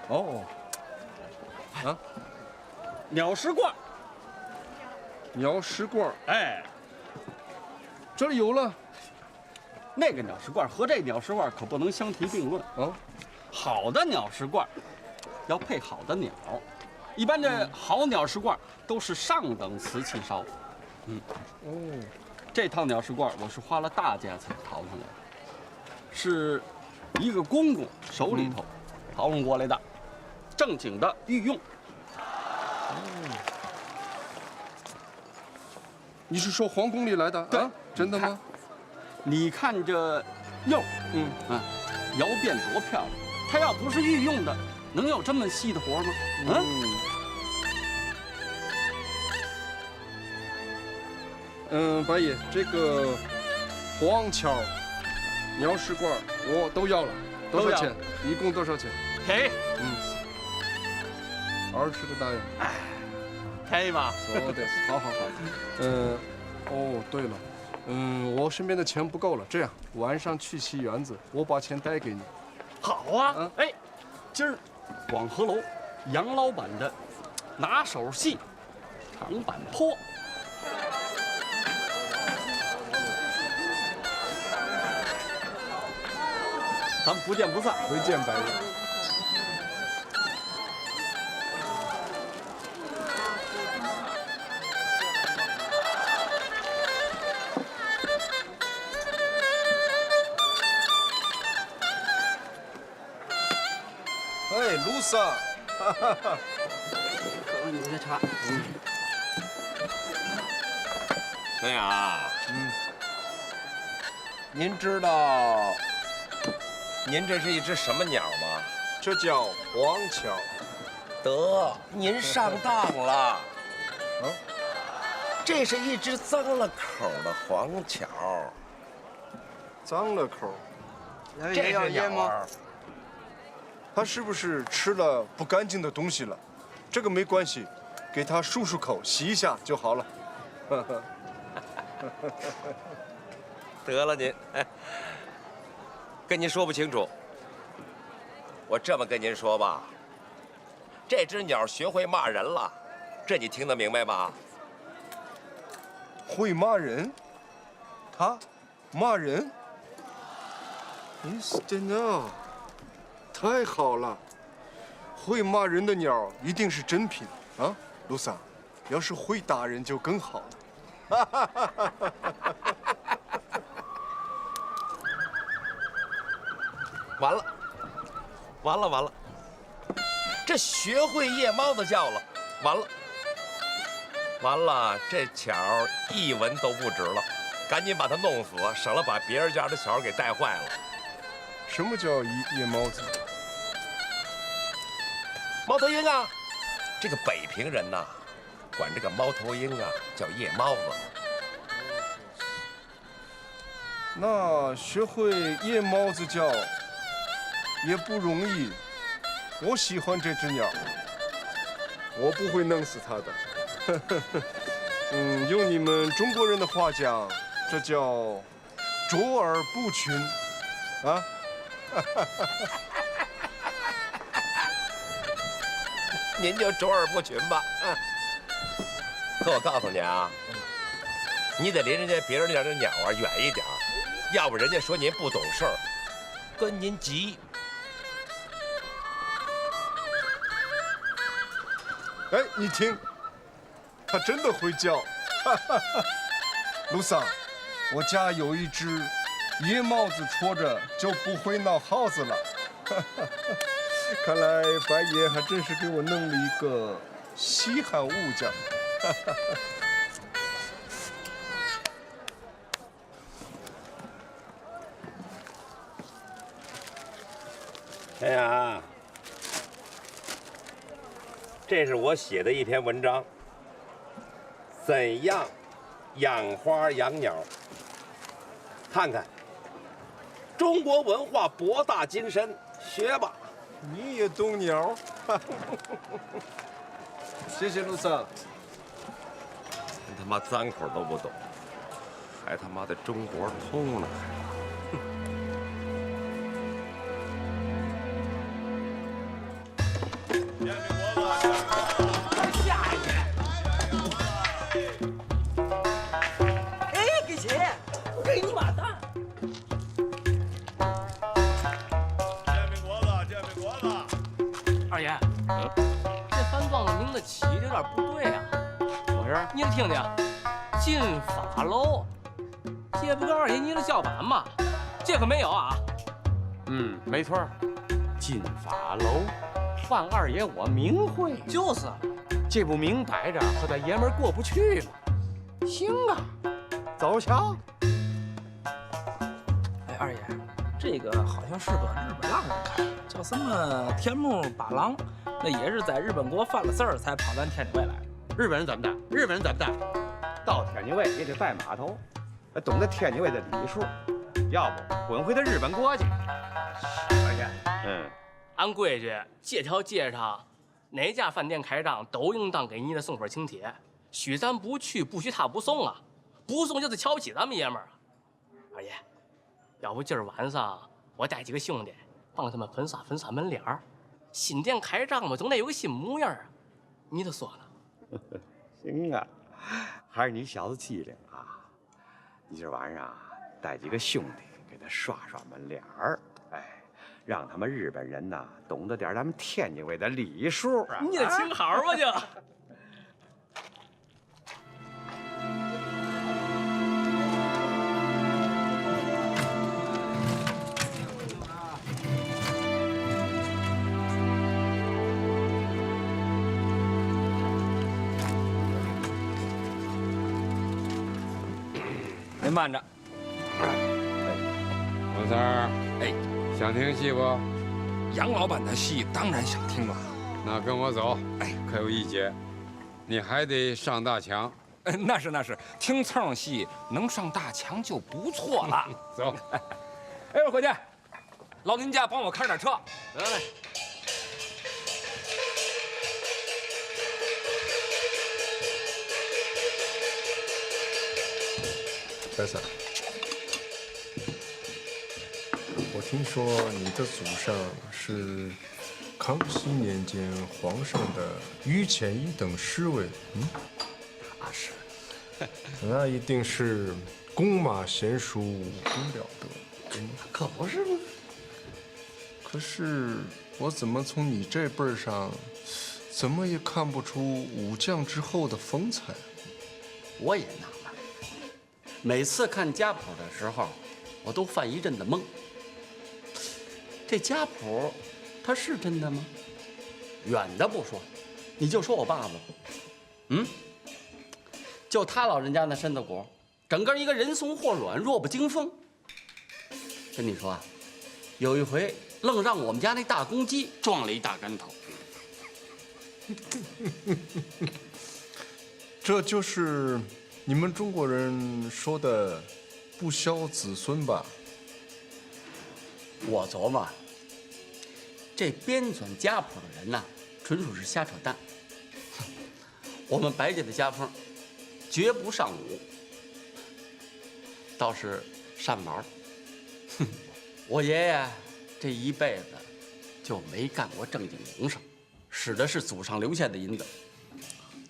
哦，啊，鸟食罐。鸟食罐，哎，这里有了。那个鸟食罐和这鸟食罐可不能相提并论。啊，好的鸟食罐要配好的鸟，一般这好鸟食罐都是上等瓷器烧。哦，这套鸟食罐我是花了大价才淘上来的，是一个公公手里头淘弄过来的，正经的御用。你是说皇宫里来的？对啊，真的吗？你看这釉，窑变多漂亮！它要不是御用的，能有这么细的活吗？白爷，这个黄桥鸟食罐我都要了，多少钱？一共多少钱？便宜，20个大洋。便宜吧？そうです。好好好。哦，对了，我身边的钱不够了，这样晚上去西园子，我把钱带给你。好啊，哎，今儿广和楼杨老板的拿手戏长坂坡。咱们不见不散。回见，白爷。哎，卢桑，你这茶，陈雅，您知道您这是一只什么鸟吗？这叫黄桥。得，您上当了。这是一只脏了口的黄桥。脏了口。这只鸟啊，他是不是吃了不干净的东西了？这个没关系，给他漱漱口，洗一下就好了。得了您，跟您说不清楚。我这么跟您说吧，这只鸟学会骂人了，这你听得明白吗？会骂人？他骂人？你是真的？太好了！会骂人的鸟一定是真品啊，卢桑。要是会打人就更好了。完了，完了，完了！这学会夜猫子叫了，完了，完了！这巧一文都不值了，赶紧把它弄死，省了把别人家的小孩给带坏了。什么叫夜猫子？猫头鹰啊！这个北平人呐，管这个猫头鹰啊叫夜猫子。那学会夜猫子叫也不容易。我喜欢这只鸟，我不会弄死它的。用你们中国人的话讲，这叫卓尔不群啊。您就卓尔不群吧。可我告诉你啊，你得离人家别人家的鸟啊远一点，要不人家说您不懂事儿，跟您急。哎，你听，它真的会叫。卢桑，我家有一只夜猫子戳着就不会闹耗子了。看来白爷还真是给我弄了一个稀罕物件。哎呀，这是我写的一篇文章，怎样养花养鸟？看看，中国文化博大精深，学吧。你也懂鸟？谢谢卢桑。连他妈脏口都不懂，还他妈的中国通呢！二爷，这饭庄的名字起的有点不对啊。怎么回事？你得听听，金发楼，这不跟二爷你的叫板吗？这可没有啊。嗯，没错儿，金发楼，范二爷我明会，就是，这不明摆着和他爷们儿过不去吗？行啊，走瞧。哎，二爷，这个好像是个日本浪人开的，叫什么天目八郎，那也是在日本国犯了事儿才跑咱天津卫来。日本人怎么的？日本人怎么的？到天津卫也得拜码头，懂得天津卫的礼数，要不滚回到日本国去。二爷，按按规矩，这条街上哪家饭店开张都应当给你的送份请帖，许咱不去，不许他不送啊，不送就是瞧不起咱们爷们儿啊。二爷，要不今儿晚上我带几个兄弟帮他们粉刷粉刷门脸儿，新店开张嘛，总得有个新模样啊，你咋说呢？行啊，还是你小子机灵啊！你今晚上带几个兄弟给他刷刷门脸儿，哎，让他们日本人呐懂得点咱们天津卫的礼数啊！你得请好吧就。您慢着，王三儿，哎，想听戏不？杨老板的戏当然想听了。那跟我走。哎，可有一节，你还得上大墙。那是，听蹭戏能上大墙就不错了。走。哎，伙计，劳您家帮我看点车。得嘞。白三，我听说你的祖上是康熙年间皇上的御前一等侍卫，那是，那一定是弓马娴熟，武功了得，可不是吗？可是我怎么从你这辈儿上，怎么也看不出武将之后的风采？我也纳闷，每次看家谱的时候，我都犯一阵的懵。这家谱，它是真的吗？远的不说，你就说我爸爸，就他老人家那身子骨，整个一个人松或软，弱不禁风。跟你说啊，有一回愣让我们家那大公鸡撞了一大跟头。这就是你们中国人说的不孝子孙吧？我琢磨，这编纂家谱的人呐，纯属是瞎扯淡。我们白家的家风，绝不尚武，倒是善玩。我爷爷这一辈子就没干过正经营生，使的是祖上留下的银子。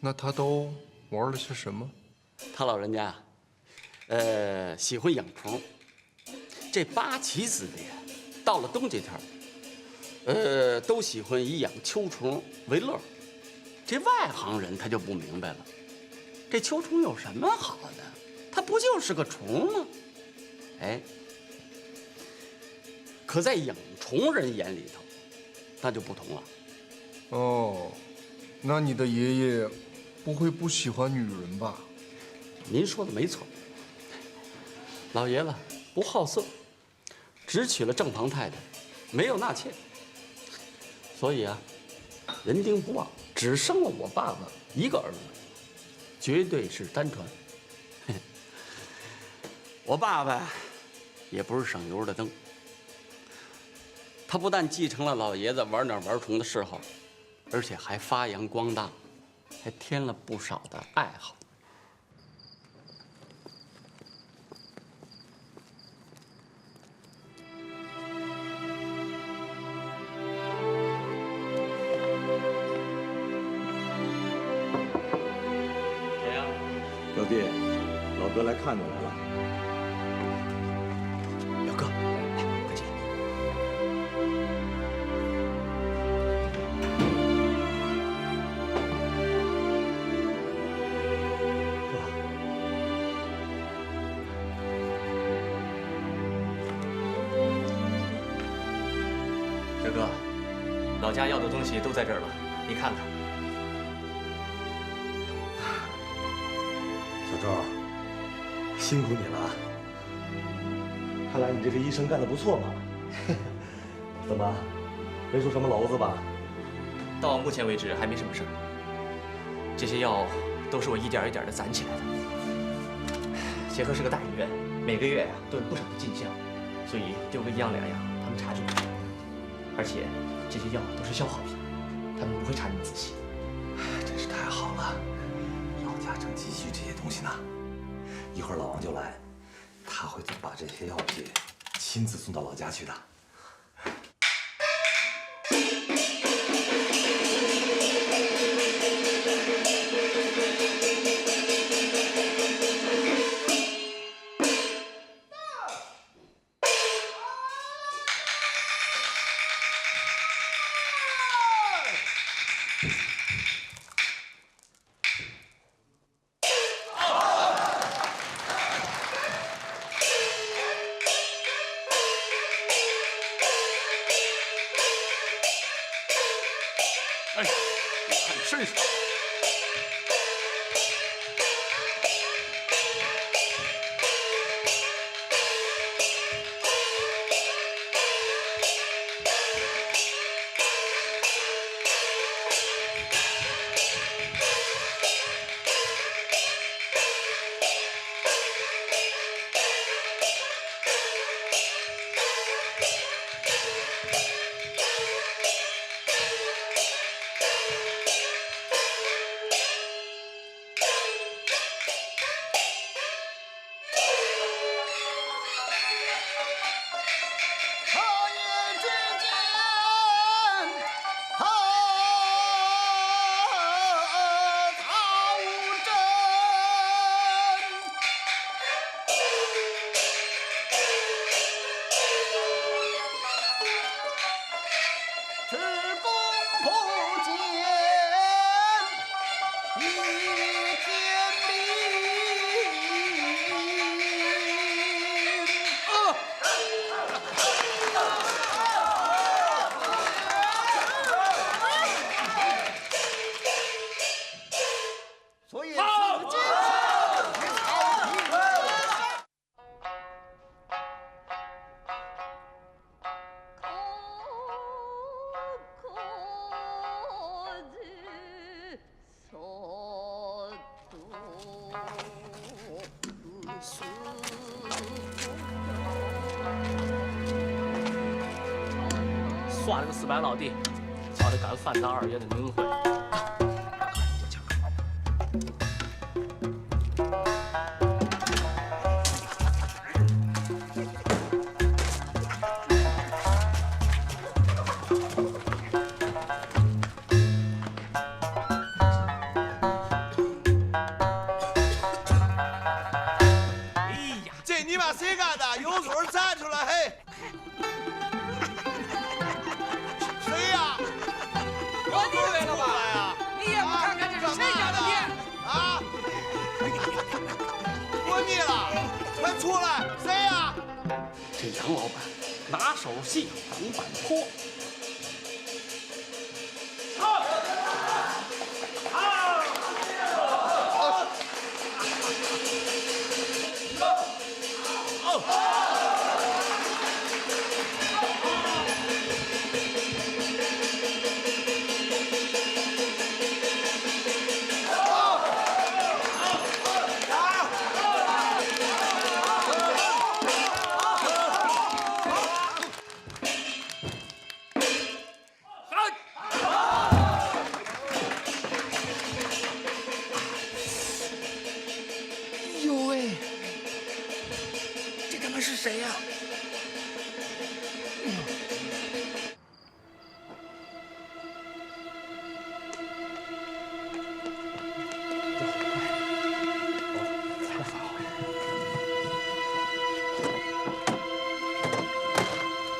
那他都玩了些什么？他老人家，喜欢养虫。这八旗子弟到了冬季天，都喜欢以养秋虫为乐。这外行人他就不明白了，这秋虫有什么好的？它不就是个虫吗？哎，可在养虫人眼里头，那就不同了。哦，那你的爷爷不会不喜欢女人吧？您说的没错，老爷子不好色，只娶了正房太太，没有纳妾，所以啊，人丁不旺，只生了我爸爸一个儿子，绝对是单传。我爸爸也不是省油的灯，他不但继承了老爷子玩鸟玩虫的嗜好，而且还发扬光大，还添了不少的爱好。表弟，老哥来看你来了。表哥，来，快进来。哲哥，老家要的东西都在这儿了，你看看。小周，辛苦你了。看来你这个医生干得不错嘛。怎么，没出什么娄子吧？到目前为止还没什么事儿。这些药都是我一点一点的攒起来的。协和是个大医院，每个月都有不少的进项，所以丢个1样2样，他们查就来。而且这些药都是消耗品，他们不会查你仔细。真是太好了，药家正急需这些东西呢。一会儿老王就来，他会把这些药品亲自送到老家去的。哎，看身上。耍了个400老弟，瞧着敢犯咱二爷的名讳。这你妈谁干的？有种站出来！嘿，谁呀？我出来了吧？你也不看看这是谁家的店啊！过腻了，快出来！谁呀？这杨老板拿手戏挡板坡。是谁呀？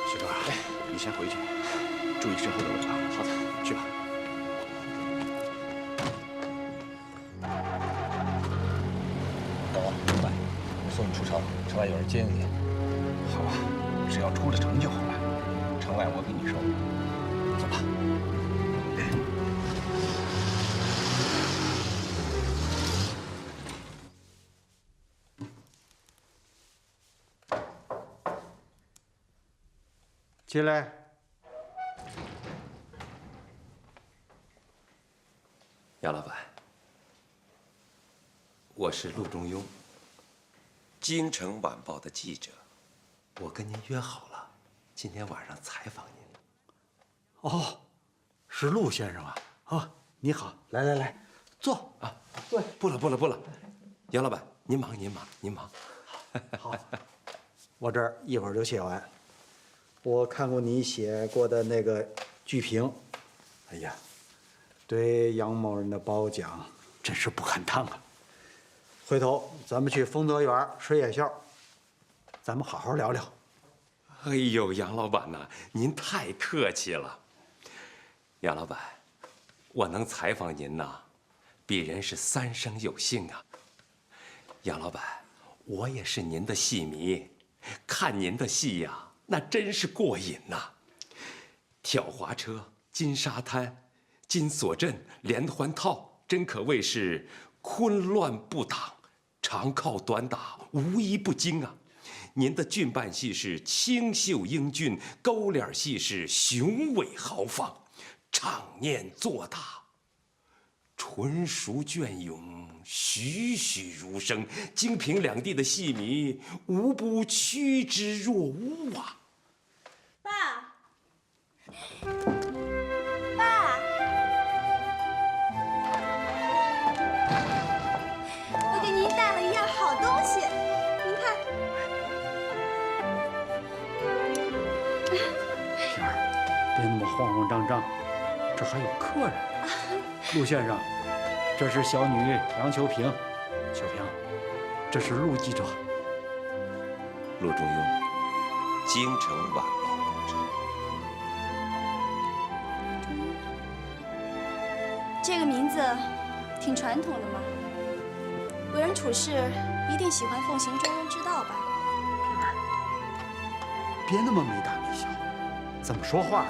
雪哥，你先回去，注意身后的尾巴。好的，去吧。老王，快，我送你出城，城外有人接应你。好啊，只要出了城就好了。城另外我给你收。走吧。进来。杨老板，我是陆中庸，京城晚报的记者。我跟您约好了，今天晚上采访您。哦，是陆先生啊！啊，你好，来来来，坐啊。对，不了，杨老板，您忙。好，我这儿一会儿就写完。我看过你写过的那个剧评，哎呀，对杨某人的褒奖真是不堪当啊！回头咱们去丰德园吃夜宵，咱们好好聊聊。哎呦，杨老板呐，您太客气了。杨老板，我能采访您呐，鄙人是三生有幸啊。杨老板，我也是您的戏迷，看您的戏呀，那真是过瘾呐。跳滑车、金沙滩、金锁阵、连环套，真可谓是昆乱不挡，长靠短打，无一不精啊。您的俊扮戏是清秀英俊，勾脸戏是雄伟豪放，唱念做打纯熟隽永，栩栩如生。京平两地的戏迷无不趋之若鹜啊！爸，爸，我给您带了一样好东西，您看。平儿，别那么慌慌张张，这还有客人。陆先生，这是小女杨秋萍。秋萍，这是陆记者。陆中庸，京城晚报公知。这个名字挺传统的嘛，为人处事一定喜欢奉行中庸之道吧？平儿，别那么没大没小，怎么说话呢？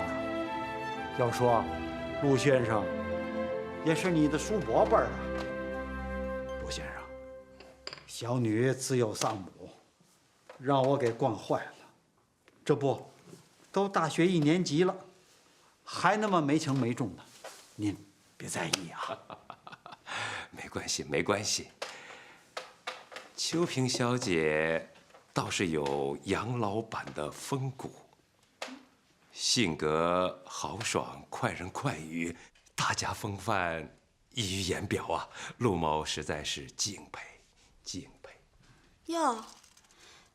要说陆先生也是你的叔伯辈儿啊。陆先生，小女自幼丧母，让我给惯坏了。这不，都大学1年级了，还那么没轻没重的，您别在意啊。没关系。秋萍小姐倒是有杨老板的风骨，性格豪爽，快人快语，大家风范溢于言表啊。陆某实在是敬佩。哟，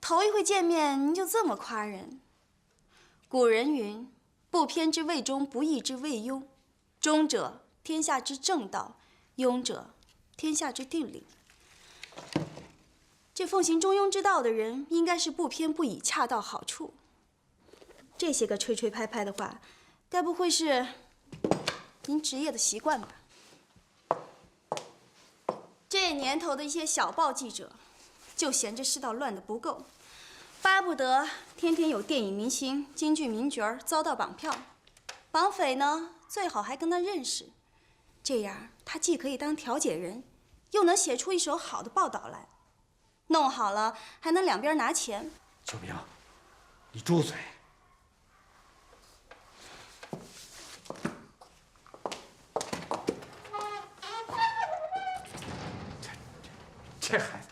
头一回见面您就这么夸人。古人云：“不偏之谓中，不义之谓庸。中者，天下之正道；庸者，天下之定理。”这奉行中庸之道的人，应该是不偏不倚，恰到好处。这些个吹吹拍拍的话，该不会是您职业的习惯吧？这年头的一些小报记者，就嫌这世道乱得不够，巴不得天天有电影明星、京剧名角遭到绑票，绑匪呢最好还跟他认识，这样他既可以当调解人，又能写出一手好的报道来，弄好了还能两边拿钱。秋萍，你住嘴！这孩子。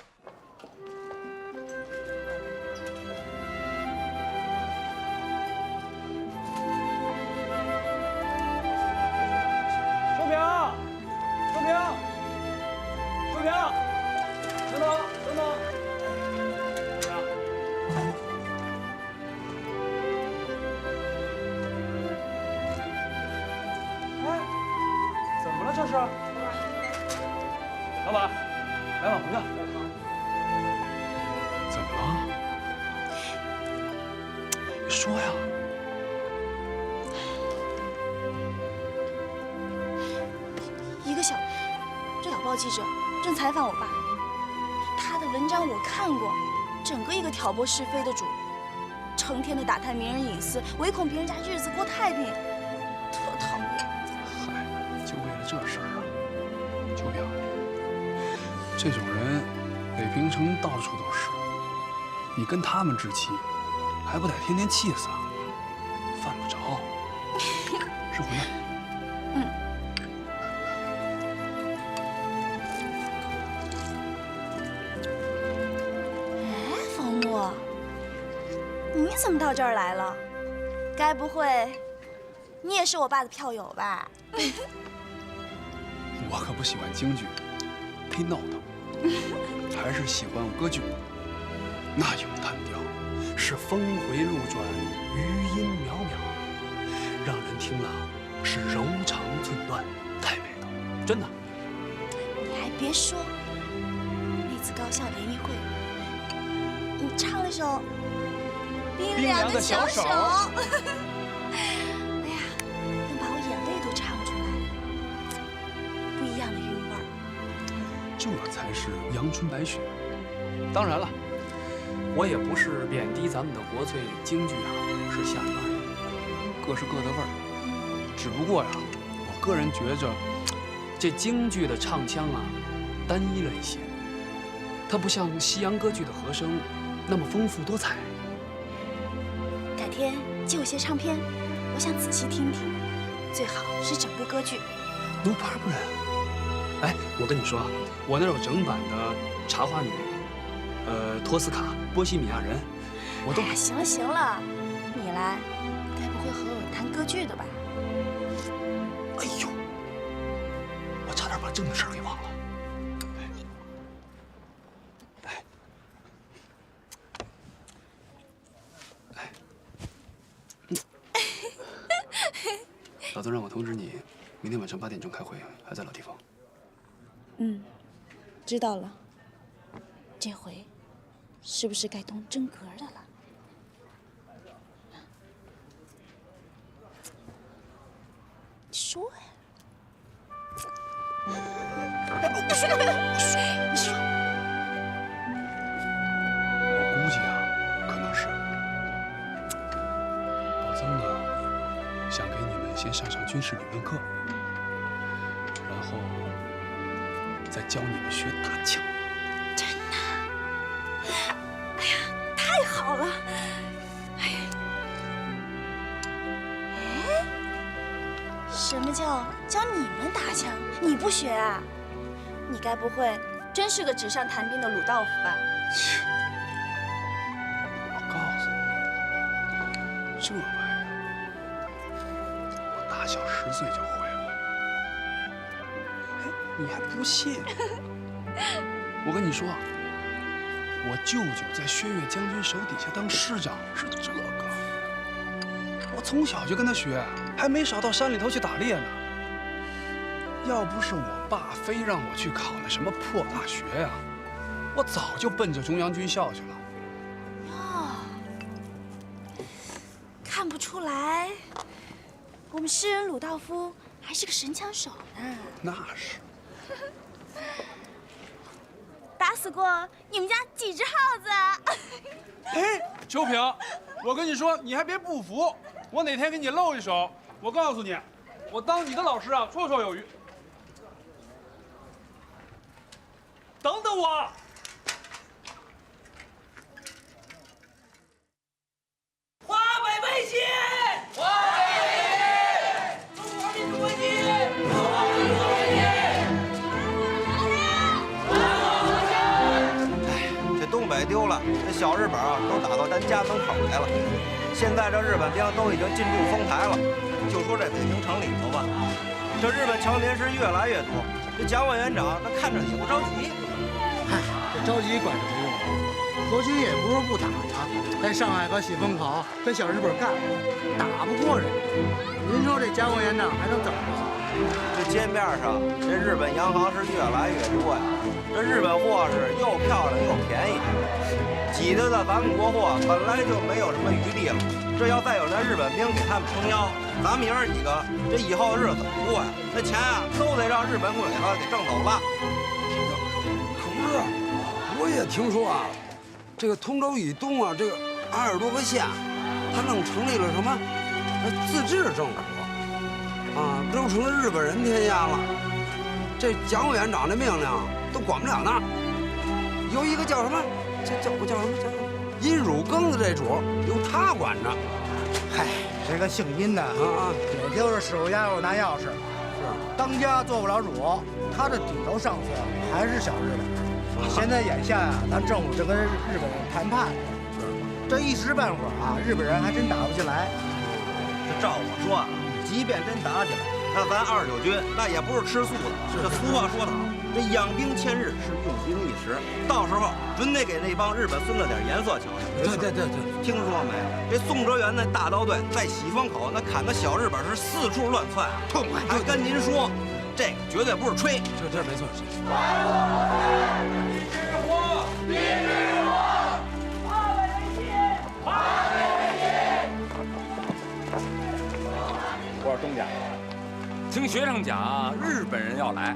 这是？老板，来碗红的。怎么了？你说呀。一个小报记者正采访我爸，他的文章我看过，整个一个挑拨是非的主，成天的打探名人隐私，唯恐别人家日子过太平，特讨厌。嗨，就为了这事儿啊，秋萍，这种人北平城到处都是，你跟他们置气，还不得天天气死啊？犯不着。是回来。你怎么到这儿来了？该不会你也是我爸的票友吧？我可不喜欢京剧，忒闹腾，还是喜欢歌剧。那咏叹调是峰回路转，余音渺渺，让人听了是柔肠寸断，太美了，真的。你还别说，那次高校联谊会，你唱了首。冰凉的小手，哎呀，能把我眼泪都唱出来，不一样的韵味儿。这才是阳春白雪。当然了，我也不是贬低咱们的国粹，京剧啊是下里巴人，各是各的味儿。只不过呀，我个人觉着，这京剧的唱腔啊，单一了一些，它不像西洋歌剧的和声那么丰富多彩。改天借我些唱片，我想仔细听听，最好是整部歌剧。No problem。哎，我跟你说，我那有整版的《茶花女》，托斯卡、波西米亚人，我都。哎呀，行了行了，你来，该不会和我谈歌剧的吧？哎呦，我差点把正的事儿给忘了。老曾让我通知你，明天晚上8点钟开会，还在老地方。知道了。这回是不是该动真格的了？你说呀。你说。我估计啊，可能是老曾呢。想给你们先上上军事理论课，然后再教你们学打枪。真的？哎呀，太好了！哎，什么叫教你们打枪？你不学啊？你该不会真是个纸上谈兵的鲁道夫吧？切！我告诉你，这玩意儿。大小10岁就会了，哎，你还不信？我跟你说，我舅舅在薛岳将军手底下当师长是这个，我从小就跟他学，还没少到山里头去打猎呢。要不是我爸非让我去考那什么破大学呀，我早就奔着中央军校去了。哦，看不出来。我们诗人鲁道夫还是个神枪手呢。那是。打死过你们家几只耗子？哎，秋萍，我跟你说，你还别不服，我哪天给你露一手，我告诉你，我当你的老师啊，绰绰有余。等等我。华北卫星。东北丢了，这小日本啊都打到咱家门口来了。现在这日本兵都已经进驻丰台了。就说这北平城里头吧，这日本侨民是越来越多。这蒋委员长他看着也不着急。嗨，这着急管什么用？国军也不是不打呀，在上海和喜峰口跟小日本干，打不过人。您说这蒋委员长还能怎么着？这街面上这日本洋行是越来越多呀。这日本货是又漂亮又便宜，挤兑的咱们国货本来就没有什么余地了。这要再有那日本兵给他们撑腰，咱们爷儿几个这以后日子怎么过呀？那钱啊都得让日本鬼子给挣走了。可不是，我也听说啊，这个通州以东啊，这个20多个县还弄成立了什么自治政府啊，都成了日本人天下了。这蒋委员长的命令都管不了那儿。有一个叫什么，叫什么殷汝耕的这主，由他管着。嗨，这个姓殷的也就是使个丫头拿钥匙，是当家做不了主，他的顶头上司还是小日本。现在眼下呀，咱政府正跟日本人谈判，这一时半会儿啊，日本人还真打不进来。这照我说啊，即便真打起来，那咱29军那也不是吃素的。这俗话说得好，这养兵千日是用兵一时，到时候准得给那帮日本孙子点颜色瞧瞧。对，听说没有？这宋哲元那大刀队在喜峰口那砍的小日本是四处乱窜，痛快！还跟您说，这个绝对不是吹，这没错。我是东家，听学生讲日本人要来，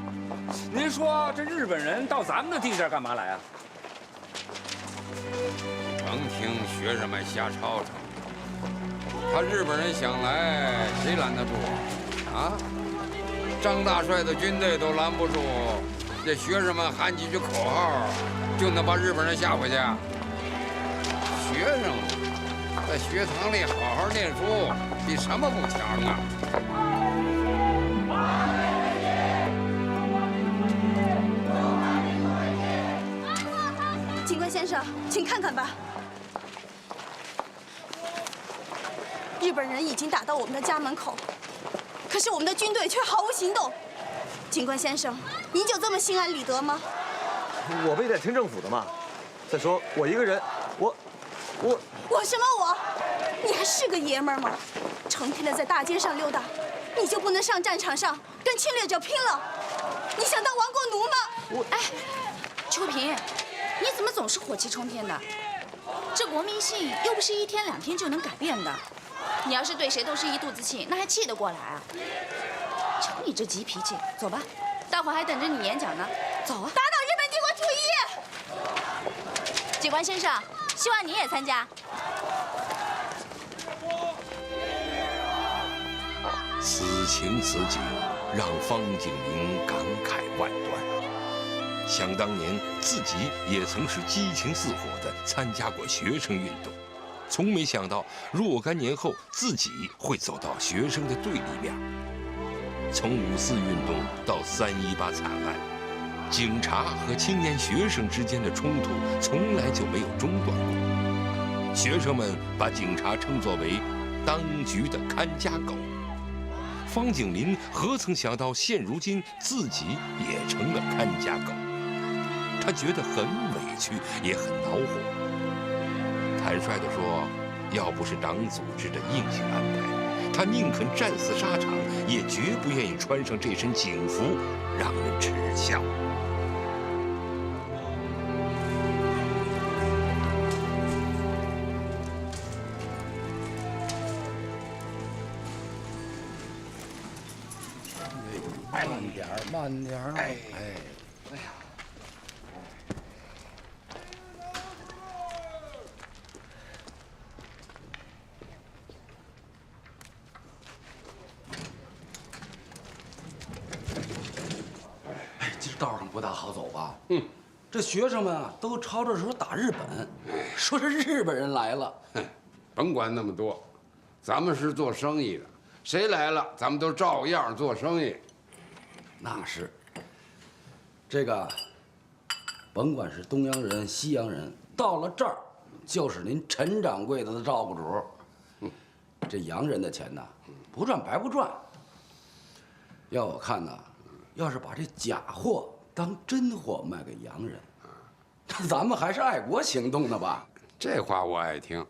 您说这日本人到咱们的地界干嘛来啊？甭听学生们瞎吵吵，他日本人想来，谁拦得住啊？张大帅的军队都拦不住，这学生们喊几句口号，就能把日本人吓回去？学生在学堂里好好念书，比什么不强啊？警官先生，请看看吧，日本人已经打到我们的家门口，可是我们的军队却毫无行动。警官先生，您就这么心安理得吗？我们也得听政府的嘛。再说我一个人，我什么我？你还是个爷们儿吗？成天的在大街上溜达，你就不能上战场上跟侵略者拼了？你想当亡国奴吗？哎，秋萍，你怎么总是火气冲天的？这国民性又不是1天2天就能改变的。你要是对谁都是一肚子气，那还气得过来啊？瞧你这急脾气，走吧，大伙还等着你演讲呢。走啊！打倒日本帝国主义！警官先生，希望你也参加。此情此景，让方景林感慨万端。想当年，自己也曾是激情似火地参加过学生运动，从没想到若干年后自己会走到学生的对立面。从5·4运动到3·18惨案，警察和青年学生之间的冲突从来就没有中断过。学生们把警察称作为当局的看家狗。方景林何曾想到，现如今自己也成了看家狗。他觉得很委屈，也很恼火。坦率地说，要不是党组织的硬性安排，他宁肯战死沙场，也绝不愿意穿上这身警服，让人耻笑。慢点儿，哎呀！哎，今儿道上不大好走吧？这学生们啊，都朝着说打日本，说是日本人来了。甭管那么多，咱们是做生意的，谁来了，咱们都照样做生意。那是。这个，甭管是东洋人、西洋人，到了这儿，就是您陈掌柜的照顾主。这洋人的钱呐，不赚白不赚。要我看呐，要是把这假货当真货卖给洋人，那咱们还是爱国行动的吧？这话我爱听。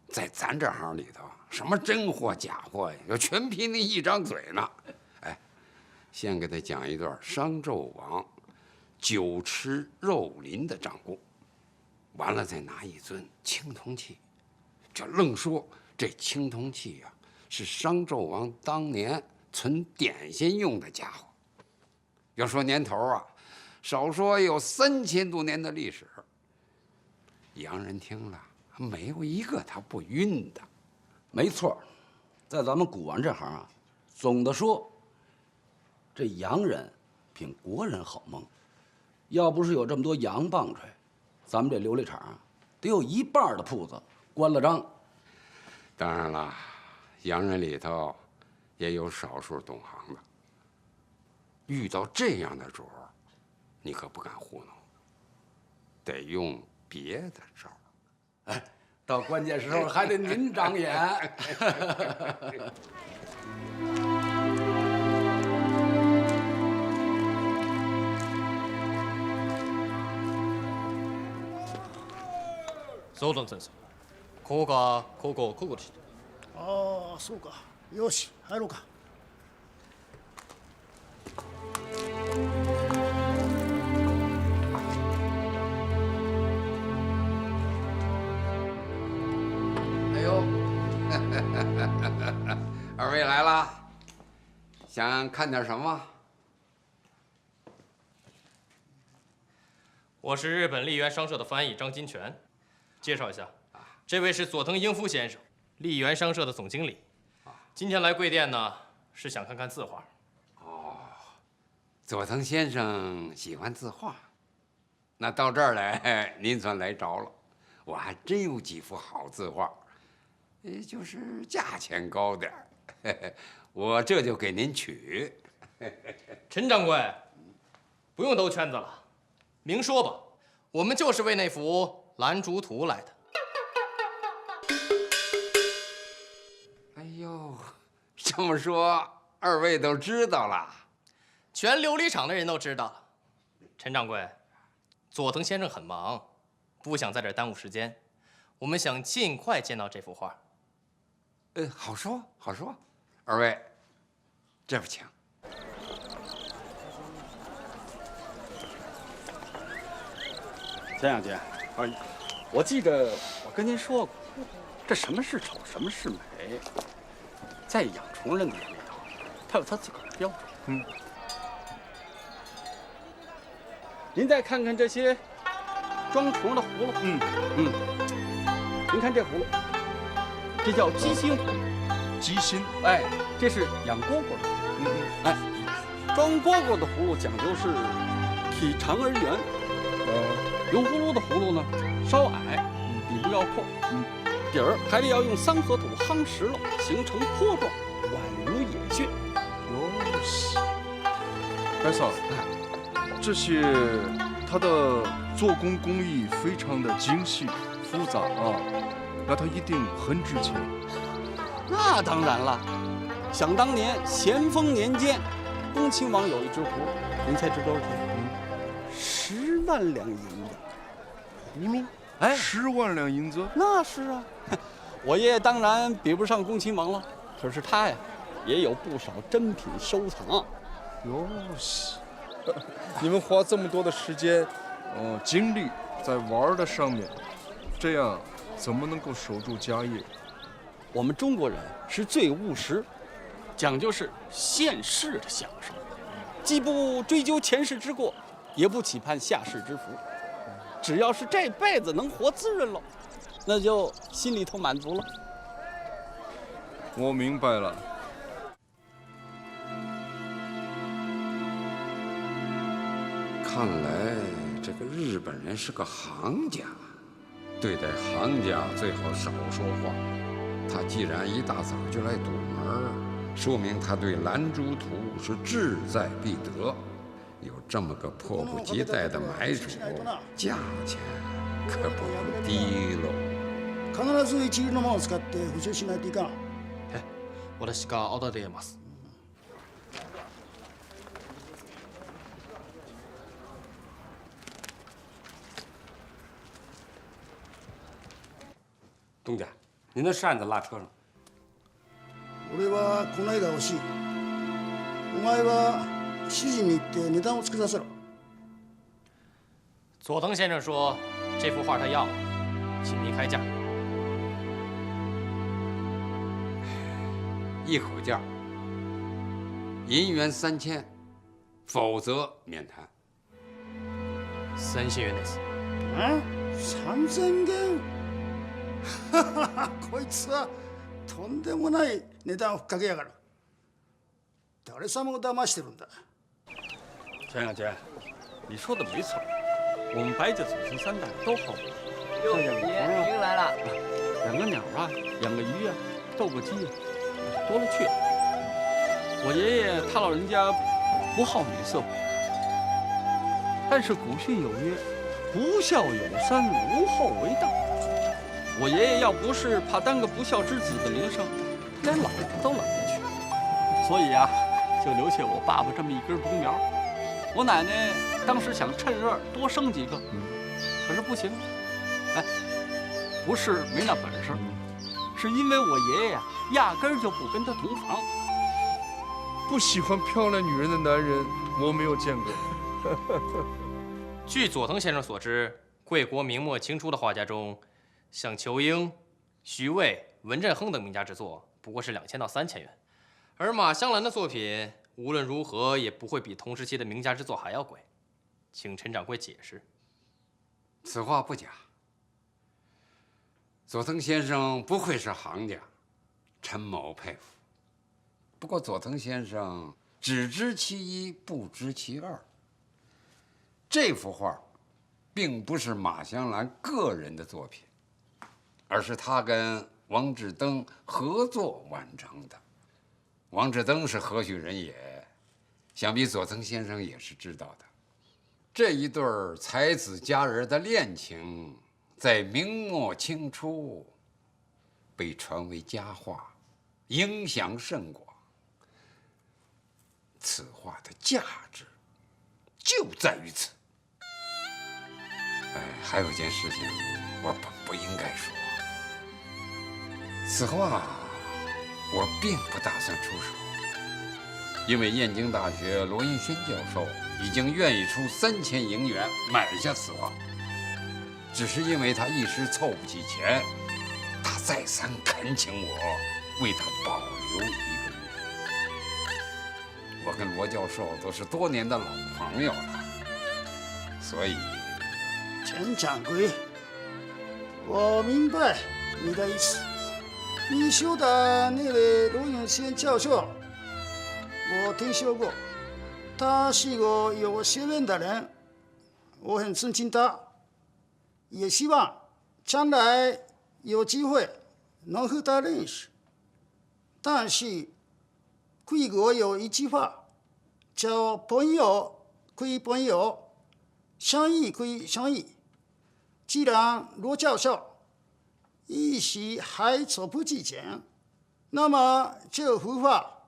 在咱这行里头，什么真货假货呀，全凭你一张嘴呢。哎，先给他讲一段商纣王酒吃肉林的掌故，完了再拿一尊青铜器，这愣说这青铜器呀，是商纣王当年存点心用的家伙。要说年头啊，少说有3000多年的历史。洋人听了没有一个他不晕的。没错，在咱们古玩这行啊，总的说，这洋人比国人好蒙。要不是有这么多洋棒槌，咱们这琉璃厂啊，得有一半的铺子关了张。当然了，洋人里头也有少数懂行的。遇到这样的主儿，你可不敢糊弄，得用别的招儿。哎，到关键时候还得您长眼。総頓先生、ここが高校国語でした。ああ、そうか。よし、入ろうか。哎呦，二位来了，想看点什么？我是日本丽园商社的翻译张金泉，介绍一下，这位是佐藤英夫先生，丽园商社的总经理。今天来贵店呢，是想看看字画。哦，佐藤先生喜欢字画，那到这儿来，您算来着了。我还真有几幅好字画，就是价钱高点儿，我这就给您取。陈掌柜，不用兜圈子了，明说吧，我们就是为那幅《兰竹图》来的。哎呦，这么说，二位都知道了？全琉璃厂的人都知道了。陈掌柜，佐藤先生很忙，不想在这儿耽误时间，我们想尽快见到这幅画。好说好说，二位，这边请。田小姐，我记着我跟您说过，这什么是丑，什么是美，在养虫人的眼里头，他有他自个儿的标准。您再看看这些装虫的葫芦，您看这葫芦，这叫鸡心葫芦。鸡心，哎，这是养蝈蝈的。哎，装蝈蝈的葫芦讲究是体长而圆。油葫芦的葫芦呢，稍矮，底部要扣，底儿还得要用三合土夯实了，形成坡状，宛如野蕈。白嫂，这些它的做工工艺非常的精细复杂啊，那它一定很值钱。那当然了，想当年咸丰年间，恭亲王有一只葫芦，您猜值多少钱？10万两银子。葫芦？哎，10万两银子？那是啊，我爷爷当然比不上恭亲王了，可是他呀，也有不少珍品收藏。哟，你们花这么多的时间，精力在玩的上面，这样怎么能够守住家业？我们中国人是最务实，讲究是现世的享受，既不追究前世之过，也不期盼下世之福。只要是这辈子能活滋润了，那就心里头满足了。我明白了。看来这个日本人是个行家，对待行家最好少说话。他既然一大早就来堵门，说明他对兰珠图是志在必得。有这么个迫不及待的买主，价钱可不能低喽。必ず一流のものを使って補修しないといかん。私がお出ます。东家，您的扇子落车上。俺はこの間欲しい。お前は主人に言って値段をつけさせろ。佐藤先生说，这幅画他要了，请您开价。一口价，银元3000，否则免谈。3000元です。3000元？こいつはとんでもない値段をかけやがる。誰様を騙してるんだ。钱小姐，你说的没错，我们白家祖孙三代都好。哟，爷您来了。养个鸟啊，养个鱼啊，斗个鸡啊，多了去了。我爷爷他老人家不好女色，但是古训有曰：“不孝有三，无后为大。”我爷爷要不是怕担个不孝之子的名声，连老婆都懒得娶，所以啊，就留下我爸爸这么一根独苗。我奶奶当时想趁热多生几个，可是不行。哎，不是没那本事，是因为我爷爷呀，压根儿就不跟他同房。不喜欢漂亮女人的男人，我没有见过。据佐藤先生所知，贵国明末清初的画家中，像仇英、徐渭、文振亨等名家之作，不过是2000到3000元，而马香兰的作品无论如何也不会比同时期的名家之作还要贵，请陈掌柜解释。此话不假。佐藤先生不愧是行家，陈某佩服。不过佐藤先生只知其一，不知其二。这幅画并不是马香兰个人的作品，而是他跟王志登合作完成的。王志登是何许人也，想必佐藤先生也是知道的。这一对才子佳人的恋情，在明末清初被传为佳话，影响甚广。此画的价值就在于此。还有件事情，我本不应该说。此画我并不打算出手，因为燕京大学罗云轩教授已经愿意出3000银元买下此画，只是因为他一时凑不起钱，他再三恳请我为他保留1个月。我跟罗教授都是多年的老朋友了，所以。陈掌柜，我明白你的意思。你说的那位罗永先教授，我听说过，他是个有学问的人，我很尊敬他，也希望将来有机会能和他认识。但是贵国有一句话，叫朋友归朋友，生意归生意。既然罗教授一时还措不及防，那么这幅画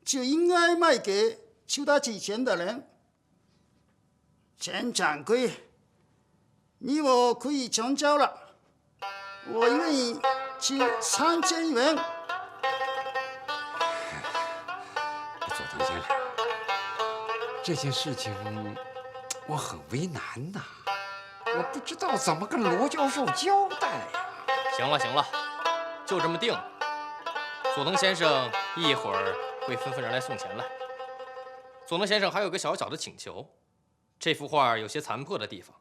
就应该卖给求他寄钱的人。陈掌柜，你我可以成交了，我愿意出3000元。佐藤先生，这件事情我很为难呐。我不知道怎么跟罗教授交代呀。行了行了，就这么定了。佐藤先生一会儿会吩咐人来送钱来。佐藤先生还有个小小的请求，这幅画有些残破的地方，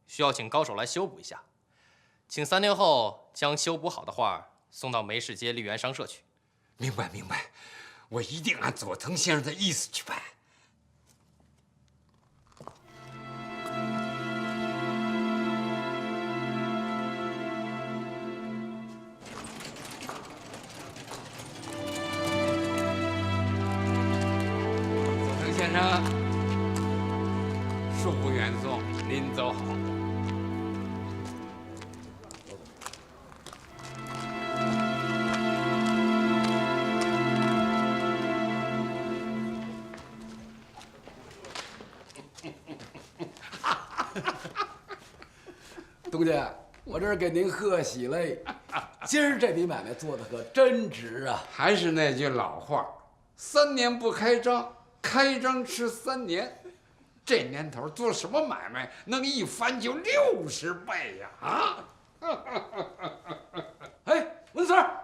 需要请高手来修补一下。请3天后将修补好的画送到梅市街绿园商社去。明白明白，我一定按佐藤先生的意思去办。先生，恕不远送，您走好。东家，我这是给您贺喜嘞！今儿这笔买卖做的可真值啊！还是那句老话，3年不开张。开张吃3年，这年头做什么买卖能一翻就60倍呀？啊！哎，文四儿，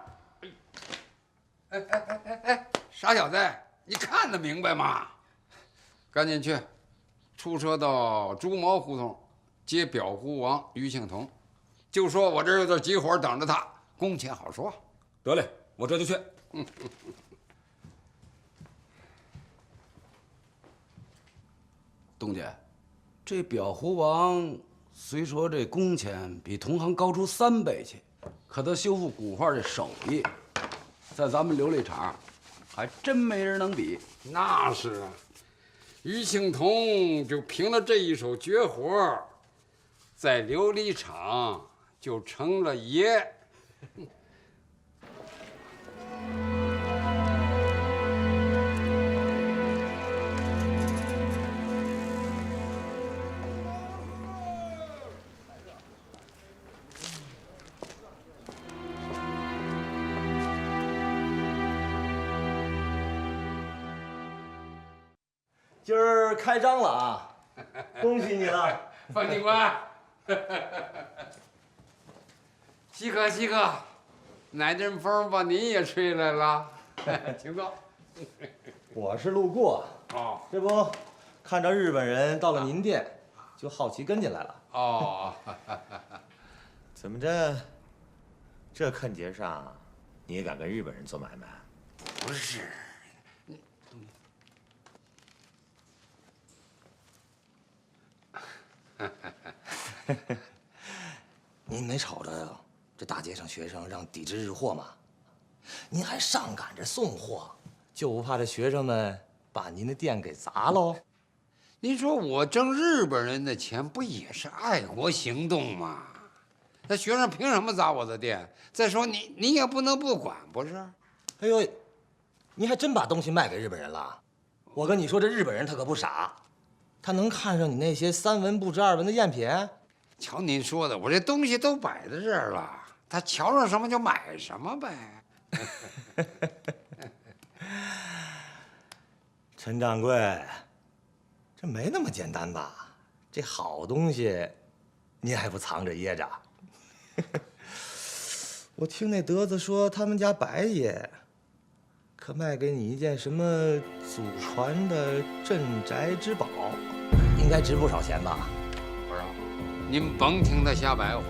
哎，傻小子，你看得明白吗？赶紧去，出车到猪毛胡同接表姑王于庆同，就说我这儿有点急活等着他，工钱好说。得嘞，我这就去。东家，这裱糊王虽说这工钱比同行高出3倍去，可他修复古画这手艺，在咱们琉璃厂还真没人能比。那是啊，于庆同就凭了这一手绝活，在琉璃厂就成了爷。今儿开张了啊！恭喜你了，范警官。稀客稀客，哪阵风把您也吹来了？请坐。我是路过哦，这不看着日本人到了您店，就好奇跟进来了。哦，怎么着？这看节上，你也敢跟日本人做买卖？不是。您没瞅着这大街上学生让抵制日货吗？您还上赶着送货，就不怕这学生们把您的店给砸喽？您说我挣日本人的钱，不也是爱国行动吗？那学生凭什么砸我的店？再说你也不能不管，不是？哎呦，您还真把东西卖给日本人了？我跟你说，这日本人他可不傻，他能看上你那些3文不值2文的赝品？瞧您说的，我这东西都摆在这儿了，他瞧上什么就买什么呗。陈掌柜，这没那么简单吧？这好东西，您还不藏着掖着？我听那德子说，他们家白爷可卖给你一件什么祖传的镇宅之宝，应该值不少钱吧？不是，您甭听他瞎白话，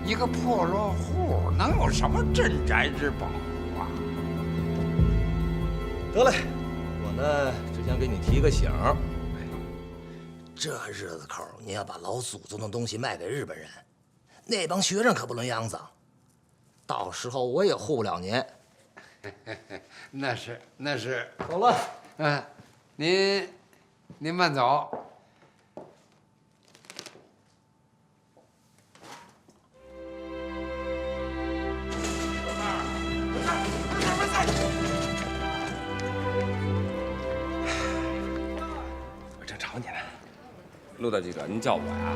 一个破落户能有什么镇宅之宝啊？得嘞，我呢只想给你提个醒儿，这日子口你要把老祖宗的东西卖给日本人，那帮学生可不论样子，到时候我也护不了您。那是。走了。嗯，您慢走。我正找你呢。陆大记者，您叫我呀，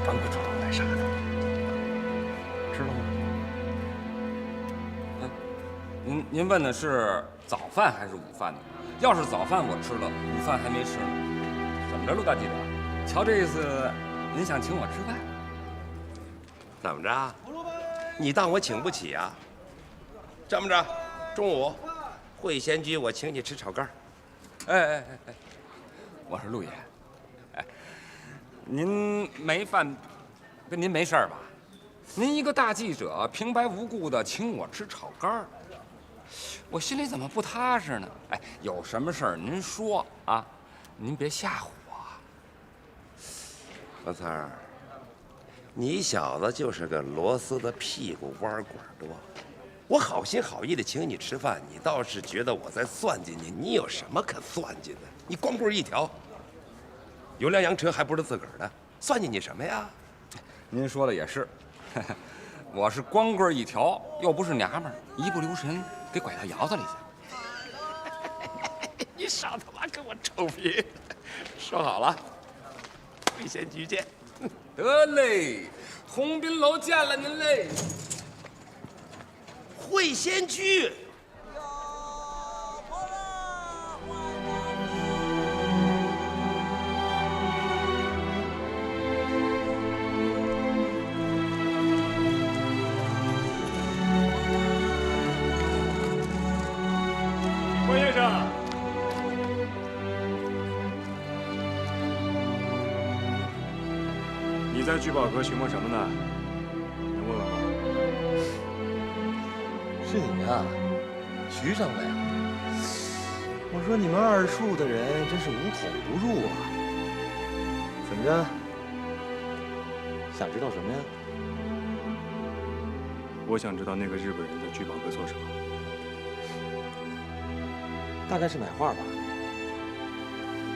帮我找来啥的，知道吗？您问的是早饭还是午饭呢？要是早饭我吃了，午饭还没吃呢。怎么着，陆大记者？瞧这意思，您想请我吃饭？怎么着？你当我请不起啊？这么着，中午会仙居我请你吃炒肝。哎，我说陆爷，哎，您没饭，跟您没事儿吧？您一个大记者，平白无故的请我吃炒肝儿，我心里怎么不踏实呢？哎，有什么事儿您说啊，您别吓唬我。王三儿，你小子就是个螺丝的屁股弯管多。我好心好意的请你吃饭，你倒是觉得我在算计你。你有什么可算计的？你光棍一条，有辆洋车还不是自个儿的，算计你什么呀？您说的也是，我是光棍一条，又不是娘们儿，一不留神给拐到窑子里去。你少他妈跟我臭贫！说好了，会仙居见。得嘞，鸿宾楼见了您嘞。会仙居。关先生，你在聚宝阁寻摸什么呢？是你啊，徐上尉。我说你们二处的人真是无孔不入啊！怎么着？想知道什么呀？我想知道那个日本人的聚宝阁做什么。大概是买画吧。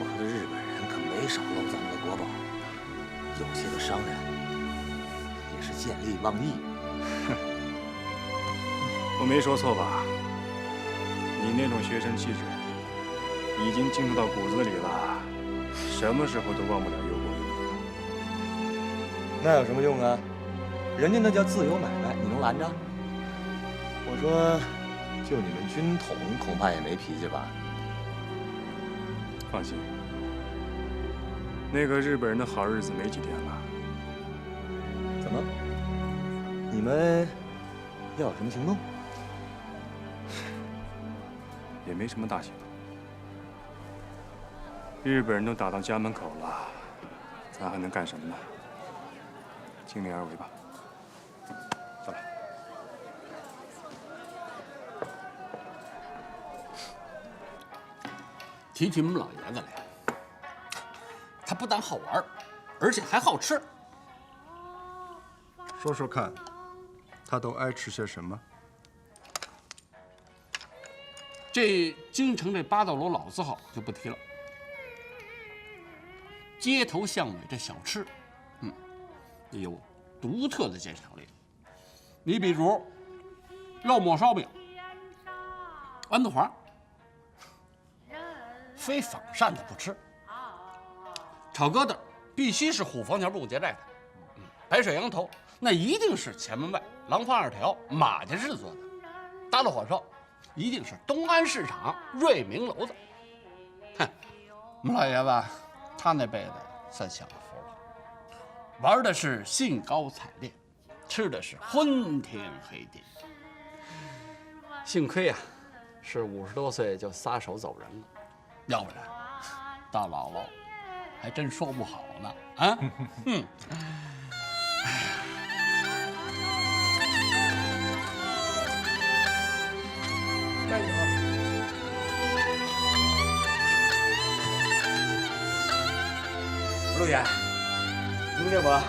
我说这日本人可没少漏咱们的国宝，有些个商人也是见利忘义。我没说错吧？你那种学生气质，已经进入到骨子里了，什么时候都忘不了忧国忧民。那有什么用啊？人家那叫自由买卖，你能拦着？我说，就你们军统，恐怕也没脾气吧？放心，那个日本人的好日子没几天了。怎么？你们要有什么行动？也没什么大行动。日本人都打到家门口了，咱还能干什么呢？尽力而为吧。走了。提起我们老爷子来，他不但好玩，而且还好吃。说说看，他都爱吃些什么？这京城这八道楼老字号就不提了，街头巷尾这小吃，也有独特的鉴赏力。你比如肉末烧饼、豌豆黄，非仿膳的不吃。炒疙瘩必须是虎坊桥陆家寨的，白水羊头那一定是前门外廊坊二条马家制作的，大陆火烧一定是东安市场瑞明楼的。哼，我们老爷子他那辈子算享福了，玩的是兴高采烈，吃的是昏天黑地。幸亏啊，是50多岁就撒手走人了，要不然到姥姥还真说不好呢。啊，加油！陆爷，您给我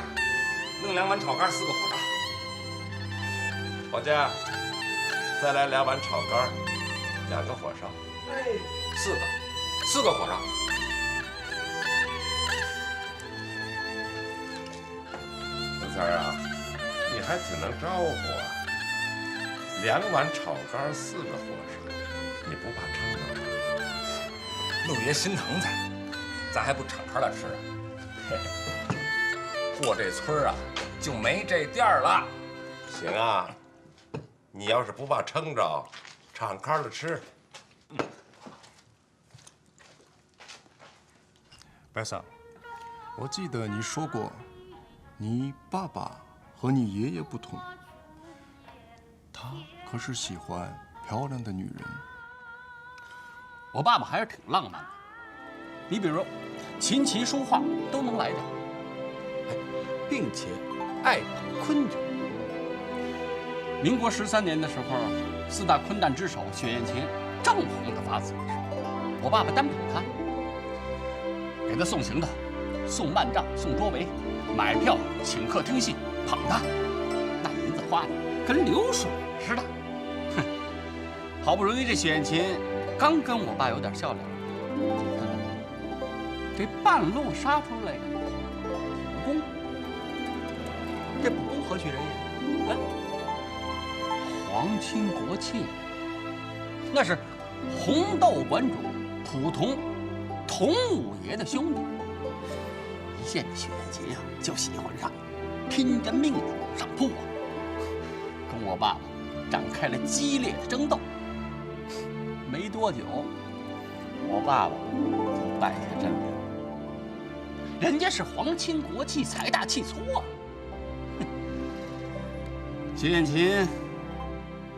弄2碗炒肝，4个火烧。伙计，再来2碗炒肝，2个火烧。哎4个火烧。小三儿啊，你还挺能招呼啊！2碗炒肝，4个火烧，你不怕撑着吗？陆爷心疼咱，咱还不敞开了吃啊？嘿嘿，过这村啊，就没这店了。行啊，你要是不怕撑着，敞开了吃。白桑，我记得你说过，你爸爸和你爷爷不同，他可是喜欢漂亮的女人。我爸爸还是挺浪漫的，你比如琴棋书画都能来着，并且爱捧昆曲。民国13年的时候，4大昆旦之首雪雁琴正红的发紫的时候，我爸爸单捧她，给她送行头、送幔帐、送桌围，买票请客听戏，捧她，那银子花的跟流水似的。哼，好不容易这雪雁琴刚跟我爸有点笑脸，这半路杀出来个卜公，这卜公何许人也？皇亲国戚，那是红豆馆主普通佟五爷的兄弟。一见这雪雁琴呀，就喜欢上，拼着命的往上扑啊，跟我爸爸展开了激烈的争斗。没多久，我爸爸就败下阵来了。人家是皇亲国戚，财大气粗啊！雪雁琴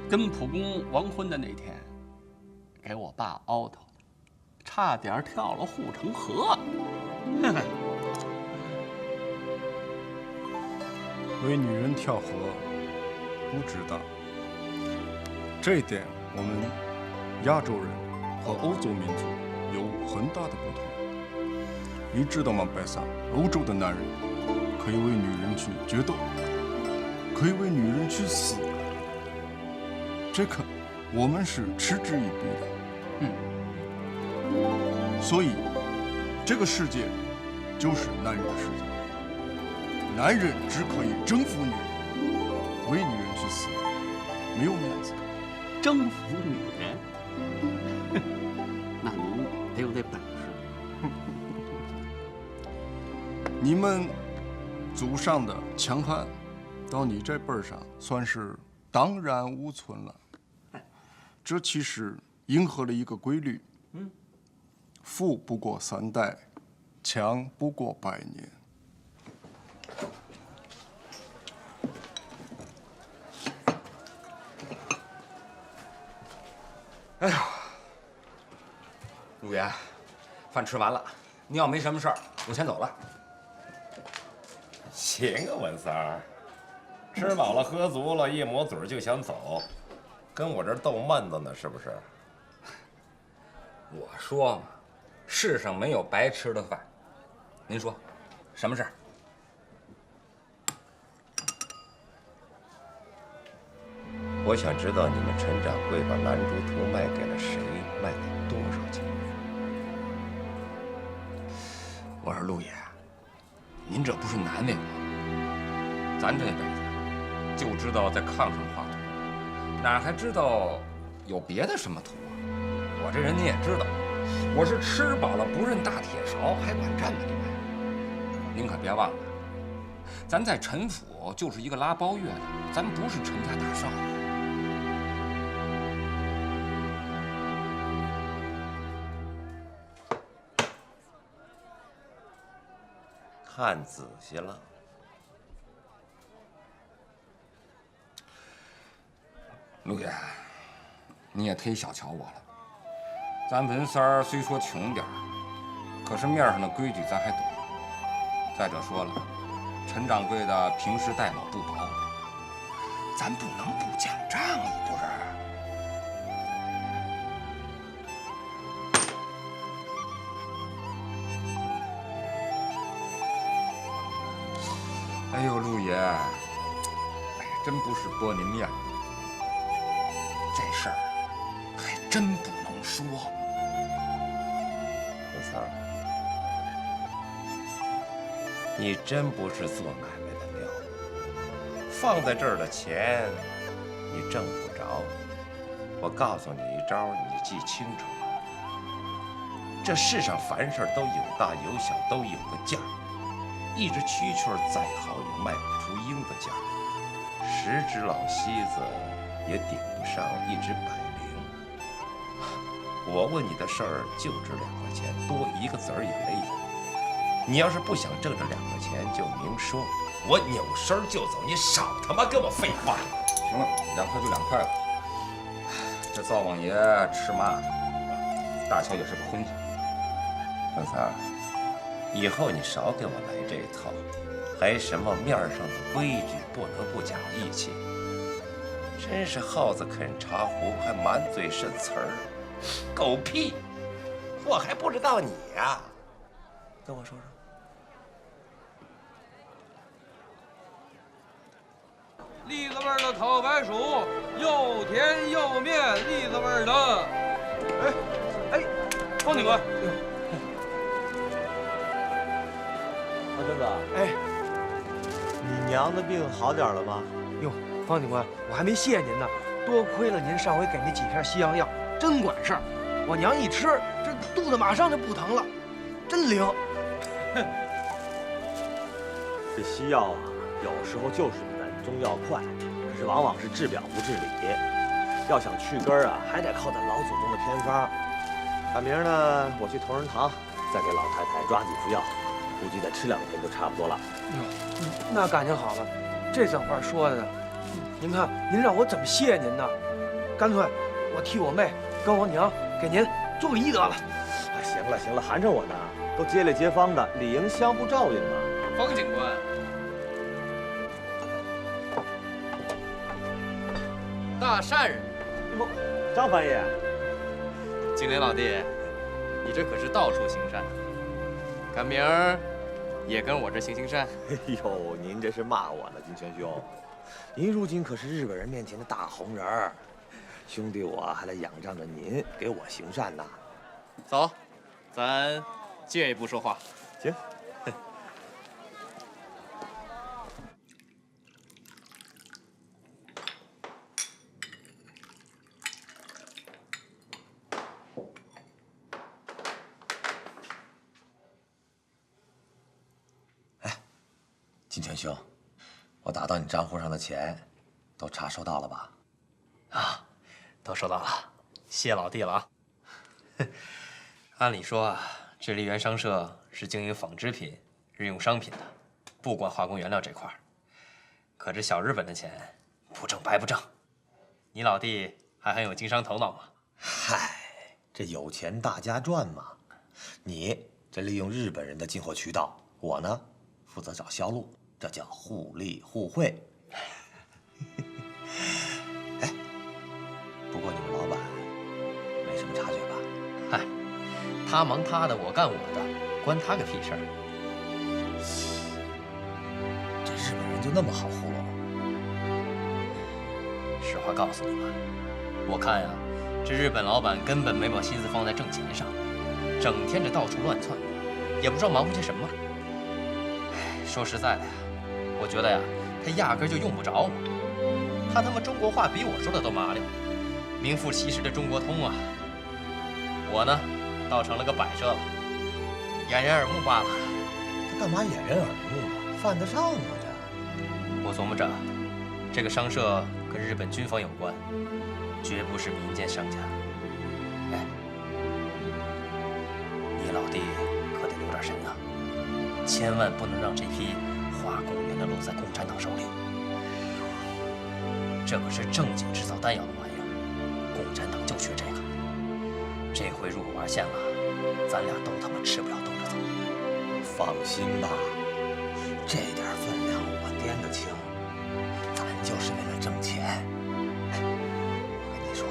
跟普公完婚的那天，给我爸凹头的，差点跳了护城河。哼哼，为女人跳河，不值当。这一点我们亚洲人和欧洲民族有很大的不同。你知道吗，白萨？欧洲的男人可以为女人去决斗，可以为女人去死，这个我们是嗤之以鼻的。所以，这个世界就是男人的世界。男人只可以征服女人，为女人去死，没有面子。征服女人？那您得有这本事。你们祖上的强悍，到你这辈儿上算是荡然无存了。这其实迎合了一个规律：富不过3代，强不过100年。哎呦，陆爷，饭吃完了，你要没什么事儿，我先走了。行啊，文三儿，吃饱了喝足了，一抹嘴就想走，跟我这儿逗闷子呢，是不是？我说嘛，世上没有白吃的饭。您说，什么事儿？我想知道你们陈掌柜把兰竹图卖给了谁，卖了多少钱？我说陆爷，您这不是难为我吗？咱这辈子就知道在炕上画图，哪还知道有别的什么图啊？我这人你也知道，我是吃饱了不认大铁勺，还管这么多呀？您可别忘了，咱在陈府就是一个拉包月的，咱不是陈家大少爷。看仔细了，陆爷，你也忒小瞧我了。咱文三儿虽说穷点儿，可是面上的规矩咱还懂。再者说了，陈掌柜的平时待我不薄，咱不能不讲仗义，不是？哎呦，陆爷，哎呀，真不是驳您面子，这事儿还真不能说。文三儿，你真不是做买卖的料，放在这儿的钱你挣不着。我告诉你一招，你记清楚了。这世上凡事都有大有小，都有个价。一只蛐蛐再好也卖不出鹰的价，10只老西子也顶不上一只百灵。我问你的事儿就值2块钱，多1个子儿也没有。你要是不想挣这2块钱，就明说，我扭身就走，你少他妈跟我废话。行了，2块就2块吧。这灶王爷吃麻的，大乔也是个荤家。文三儿，以后你少给我来这一套，还什么面上的规矩不能不讲义气，真是耗子啃茶壶，还满嘴是词儿，狗屁！我还不知道你呀，跟我说说。栗子味儿的烤白薯，又甜又面，栗子味儿的。哎，方警官。王真子，哎，你娘的病好点了吗？哟，方警官，我还没谢您呢，多亏了您上回给那几片西洋药，真管事儿。我娘一吃，这肚子马上就不疼了，真灵。这西药啊，有时候就是比咱中药快，可是往往是治表不治理。要想去根儿啊，还得靠咱老祖宗的偏方。赶明儿呢，我去同仁堂，再给老太太抓几副药。估计再吃2天就差不多了。哟，那感情好了，这怎话说的呢？您看，您让我怎么谢您呢？干脆我替我妹跟我娘给您做个揖得了。行了行了，寒碜我呢，都街里街坊的，理应相互照应嘛。方警官，大善人，张翻译，金莲老弟，你这可是到处行善，赶明儿也跟我这行善。哎呦，您这是骂我呢，金泉兄。您如今可是日本人面前的大红人儿，兄弟我还得仰仗着您给我行善呢。走，咱借一步说话。行。金泉兄，我打到你账户上的钱，都查收到了吧？啊，都收到了，谢老弟了啊。按理说啊，这梨园商社是经营纺织品、日用商品的，不管化工原料这块儿。可这小日本的钱，不挣白不挣。你老弟还很有经商头脑嘛？嗨，这有钱大家赚嘛。你这利用日本人的进货渠道，我呢负责找销路。这叫互利互惠。哎，不过你们老板没什么察觉吧？嗨，他忙他的，我干我的，关他个屁事儿！这日本人就那么好糊弄？实话告诉你吧，我看呀，这日本老板根本没把心思放在挣钱上，整天这到处乱窜，也不知道忙活些什么。说实在的呀。我觉得呀，他压根就用不着我。他他妈中国话比我说的都麻溜，名副其实的中国通啊！我呢，倒成了个摆设了，掩人耳目罢了。他干嘛掩人耳目呢？犯得上吗？这？我琢磨着，这个商社跟日本军方有关，绝不是民间商家。哎，你老弟可得留点神啊，千万不能让这批化工原料落在共产党手里。这可是正经制造弹药的玩意儿，共产党就缺这个。这回如果玩线了，咱俩都他妈吃不了兜着走。放心吧，这点分量我掂得清，咱就是为了挣钱。哎，我跟你说，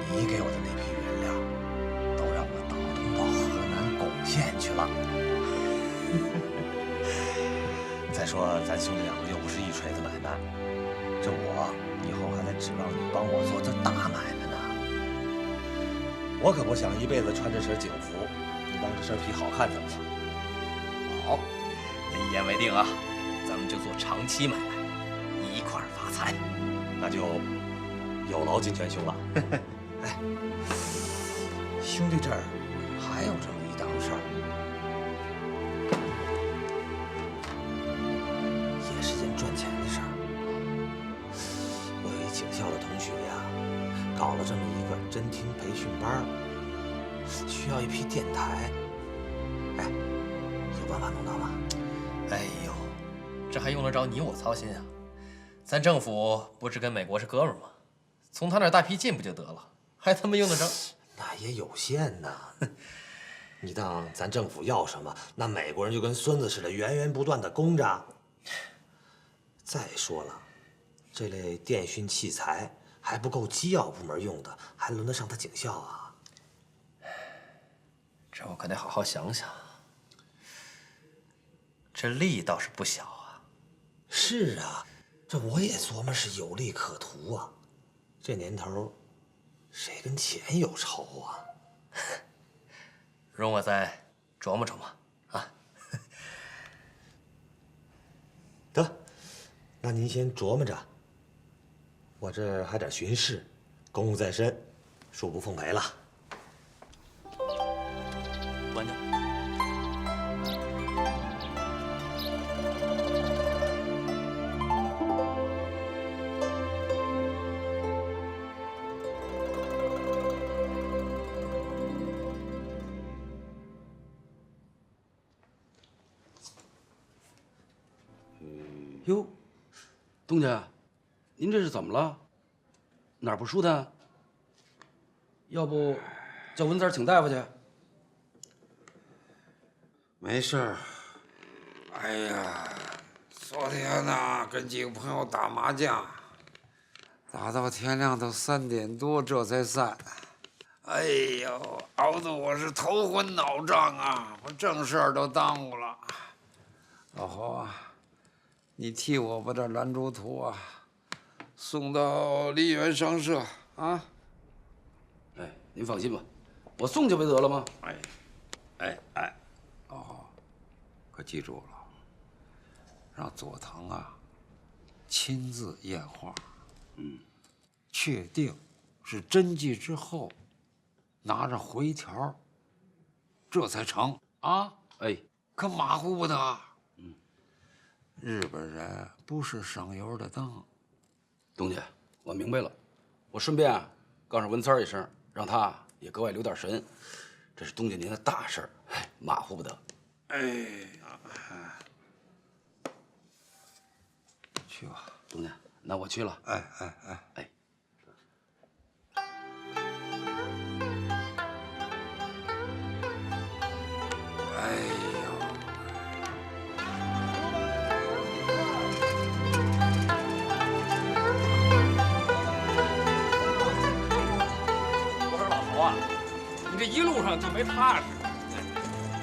你给我的那批原料，都让我倒腾到河南巩县去了。再说，咱兄弟两个又不是一锤子买卖，这我以后还得指望你帮我做这大买卖呢。我可不想一辈子穿这身警服，你当这身皮好看怎么样？好，那一言为定啊，咱们就做长期买卖，一块儿发财。那就有劳金泉兄了。哎，兄弟这儿还有这么一档事儿。赚钱的事儿，我有一警校的同学呀，搞了这么一个侦听培训班，需要一批电台。哎，有办法弄到吗？哎呦，这还用得着你我操心啊？咱政府不是跟美国是哥们儿吗？从他那儿大批进不就得了？还他妈用得着？那也有限呐。你当咱政府要什么，那美国人就跟孙子似的，源源不断的供着。再说了，这类电讯器材还不够机要部门用的，还轮得上他警校啊？这我可得好好想想。这利倒是不小啊。是啊，这我也琢磨是有利可图啊。这年头，谁跟钱有仇啊？容我再琢磨琢磨啊。得。那您先琢磨着，我这还得巡视，公务在身，恕不奉陪了。关着。哟。东家，您这是怎么了？哪儿不舒坦？要不叫文三请大夫去？没事儿。哎呀，昨天呢跟几个朋友打麻将，打到天亮都3点多，这才散。哎呦，熬得我是头昏脑胀啊！我正事儿都耽误了。老侯啊，你替我把这兰州图啊送到梨园商社啊。哎，您放心吧，我送去不得了吗？哦，可记住了，让佐藤啊亲自验画，确定是真迹之后，拿着回条，这才成啊！哎，可马虎不得。日本人不是省油的灯。东家，我明白了，我顺便告诉文三一声，让他也格外留点神。这是东家您的大事儿，哎，马虎不得。哎呀，去吧，东家，那我去了。哎。哎呦！我说老侯啊，你这一路上就没踏实，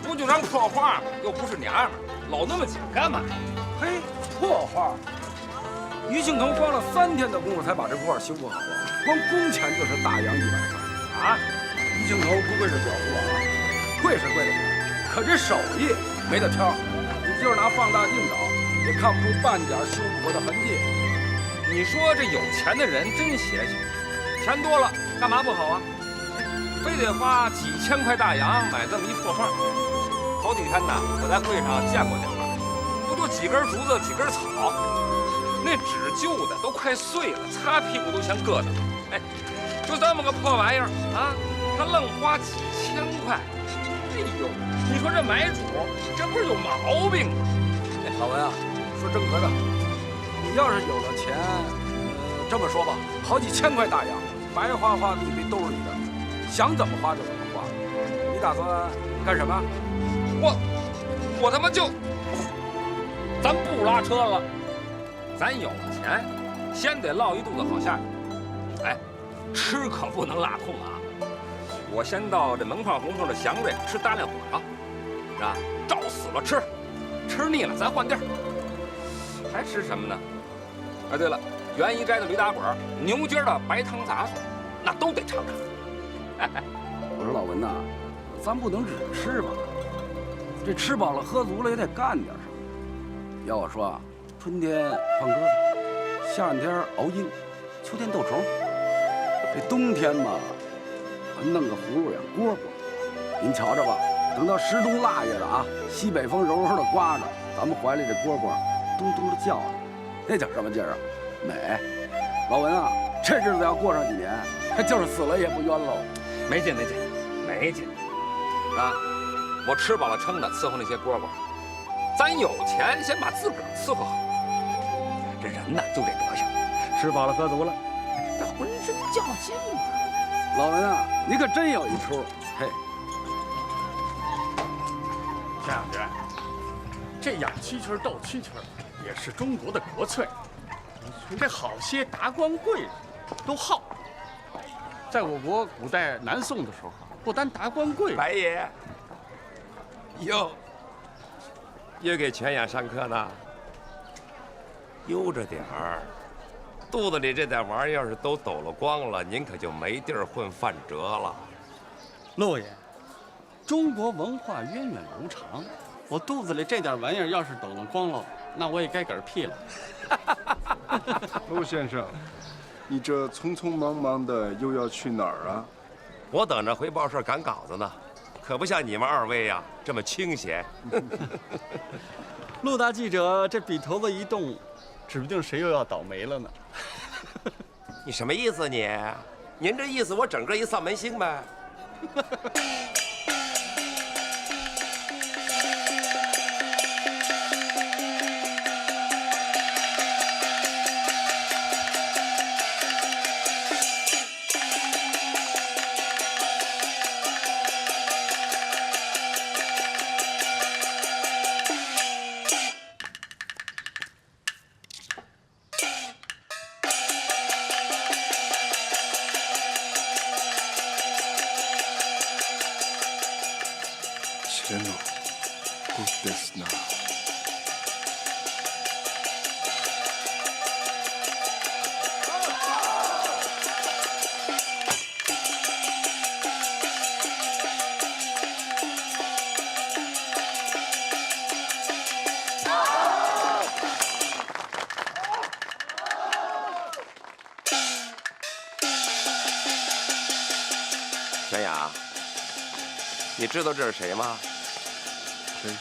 不就张破画吗？又不是娘们儿，老那么紧干嘛？嘿，破画！于庆腾花了3天的功夫才把这幅画修复好啊，光工钱就是大洋100块啊！于庆腾不愧是表叔啊，贵是贵了点，可这手艺没得挑，你就是拿放大镜找，也看不出半点修补过的痕迹。你说这有钱的人真邪性，钱多了干嘛不好啊？非得花几千块大洋买这么一破画。头几天呢，我在会上见过这画，不就几根竹子几根草，那纸旧的都快碎了，擦屁股都像疙瘩。哎，就这么个破玩意儿啊，他愣花几千块。哎呦，你说这买主这不是有毛病吗？老文啊，说正格的，你要是有了钱，这么说吧，好几千块大洋，白花花的一兜里的，想怎么花就怎么花。你打算干什么？我他妈就，咱不拉车了，咱有了钱，先得落一肚子好下去。哎，吃可不能落空啊！我先到这门框胡同的祥瑞吃大料火烧，是吧？照死了吃，吃腻了咱换地儿。还吃什么呢？哎，对了，元一斋的驴打滚、牛街的白汤杂碎，那都得尝尝。我说老文呐，咱不能只吃吧，这吃饱了喝足了也得干点什么。要我说啊，春天放鸽子，夏天熬鹰，秋天斗虫，这冬天嘛，弄个葫芦呀蝈蝈。您瞧着吧，等到10冬腊月了啊，西北风柔柔的刮着，咱们怀里这蝈蝈咚咚的叫着，那叫什么劲儿啊？美！老文啊，这日子要过上几年，就是死了也不冤喽。没劲，啊！我吃饱了撑的伺候那些蝈蝈，咱有钱先把自个儿伺候好。这人呢就这德行，吃饱了喝足了，这浑身较劲嘛。老文啊，你可真有一出，嘿。田小姐，这养蛐蛐斗蛐蛐也是中国的国粹，这好些达官贵人都好。在我国古代南宋的时候，不单达官贵人，白爷，又给全养上课呢，悠着点儿，肚子里这点玩意儿要是都抖了光了，您可就没地儿混饭辙了。陆爷，中国文化源远流长，我肚子里这点玩意儿要是抖了光了，那我也该嗝屁了。陆先生，你这匆匆忙忙的又要去哪儿啊？我等着回报社赶稿子呢，可不像你们2位呀这么清闲。陆大记者这笔头子一动，指不定谁又要倒霉了呢。你什么意思你？您这意思我整个一丧门星呗？天哪，不得死呢！全雅，你知道这是谁吗？谁？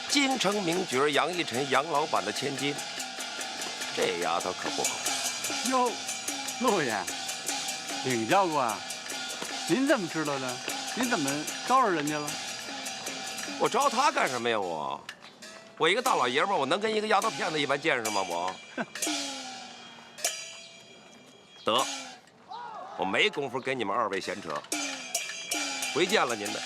京城名角杨一晨杨老板的千金。这丫头可不好。哟，陆爷，领教官，您怎么知道的？您怎么招惹人家了？我招他干什么呀？我一个大老爷们儿，我能跟一个丫头片子一般见识吗？得，我没工夫跟你们二位闲扯。回见了您的。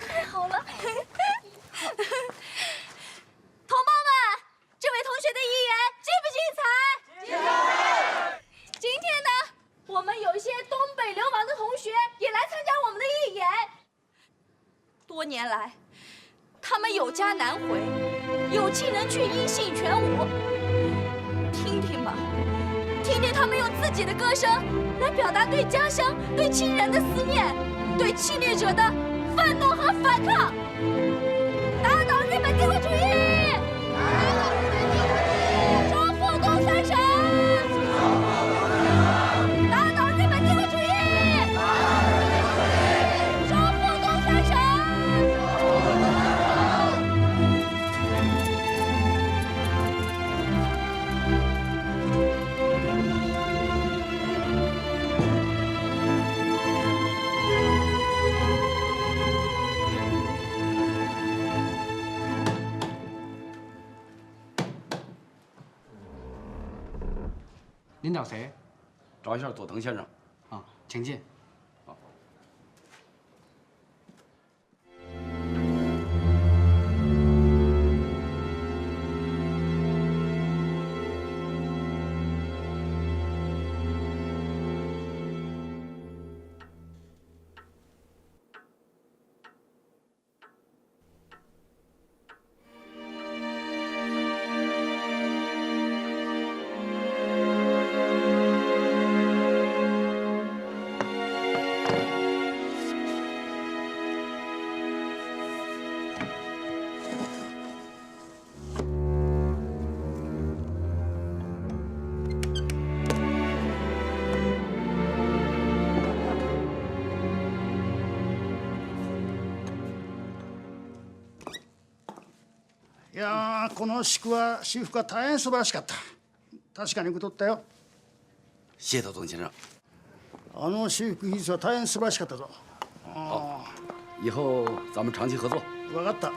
太好了！同胞们，这位同学的一言精不精彩？精彩！今天呢，我们有一些东北流氓的同学也来参加我们的义演。多年来，他们有家难回，有妻能却音信全无。听听吧，听听他们用自己的歌声来表达对家乡、对亲人的思念，对侵略者的愤怒和反抗。打倒日本帝国主义！收复东三省！打倒日本帝国主义！收复东三省！您找谁？找一下佐藤先生。啊，请进。いやー、この私服は大変素晴らしかった。確かに受け取ったよ。谢佐藤先生。あの修復技術は大変素晴らしかったぞ。好，以后咱们长期合作。分かった。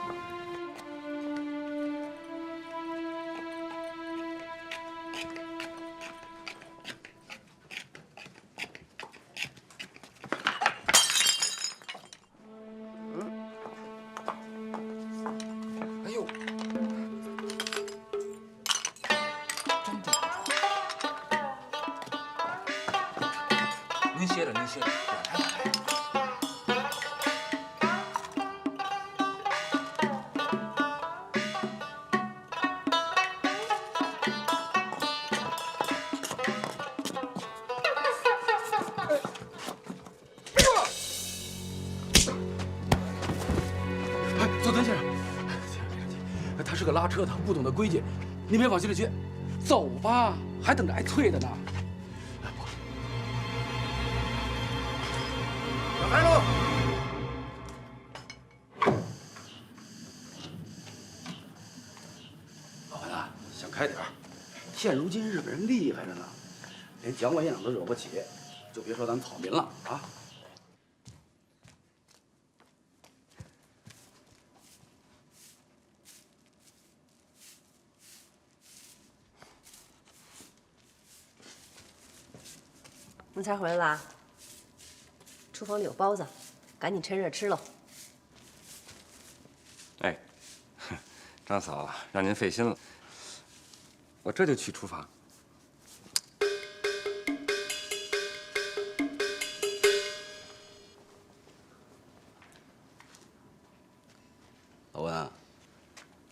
哎呦，真的。您歇着，您歇着，我来。佐藤先生，他是个拉车的，不懂得规矩，您别往心里去。走吧，还等着挨啐的呢。开路！老韩啊，想开点儿。现如今日本人厉害着呢，连蒋委员长都惹不起，就别说咱草民了啊。木才回来啦？厨房里有包子，赶紧趁热吃喽。哎，张嫂，让您费心了，我这就去厨房。老文，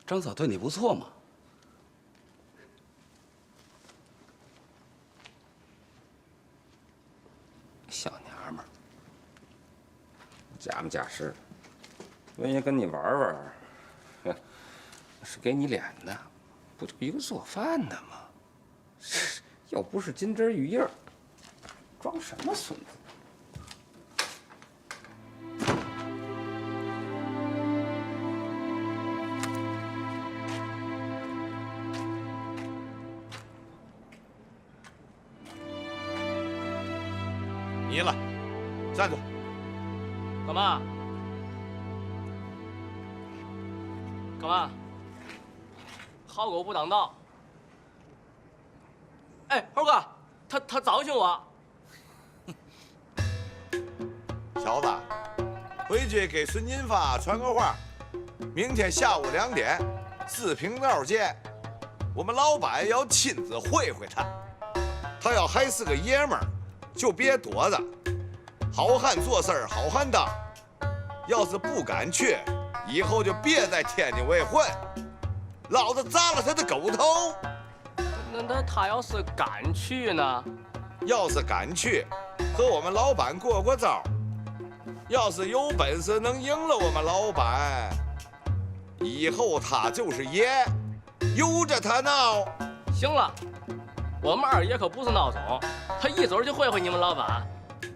张嫂对你不错嘛。小娘们儿，假模假式，人家跟你玩玩，是给你脸的，不就一个做饭的吗？又不是金枝玉叶，装什么孙子？你了，站住！干嘛？干嘛？好狗不当道。哎，猴哥，他糟践我。小子，回去给孙金发传个话，明天下午2点，四平道见。我们老板要亲自会会他，他要还是个爷们儿，就别躲着。好汉做事儿好汉当，要是不敢去，以后就别在天津卫混，老子砸了他的狗头。那他要是敢去呢？要是敢去，和我们老板过过招。要是有本事能赢了我们老板，以后他就是爷，由着他闹。行了，我们二爷可不是闹总，他一嘴就会会你们老板。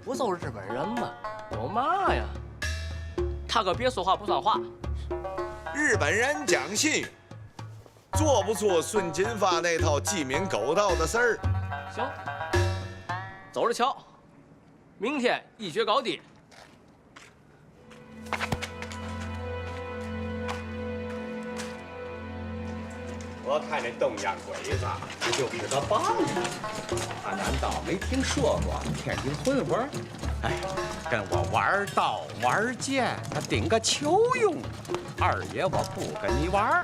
不都是日本人吗？有嘛呀？他可别说话不算话。日本人讲信誉，做不出孙金发那套鸡鸣狗盗的事儿。行，走着瞧，明天一决高低。我看这东洋鬼子就是个棒子，他难道没听说过天津混混？哎，跟我玩刀玩剑，他顶个球用。二爷我不跟你玩，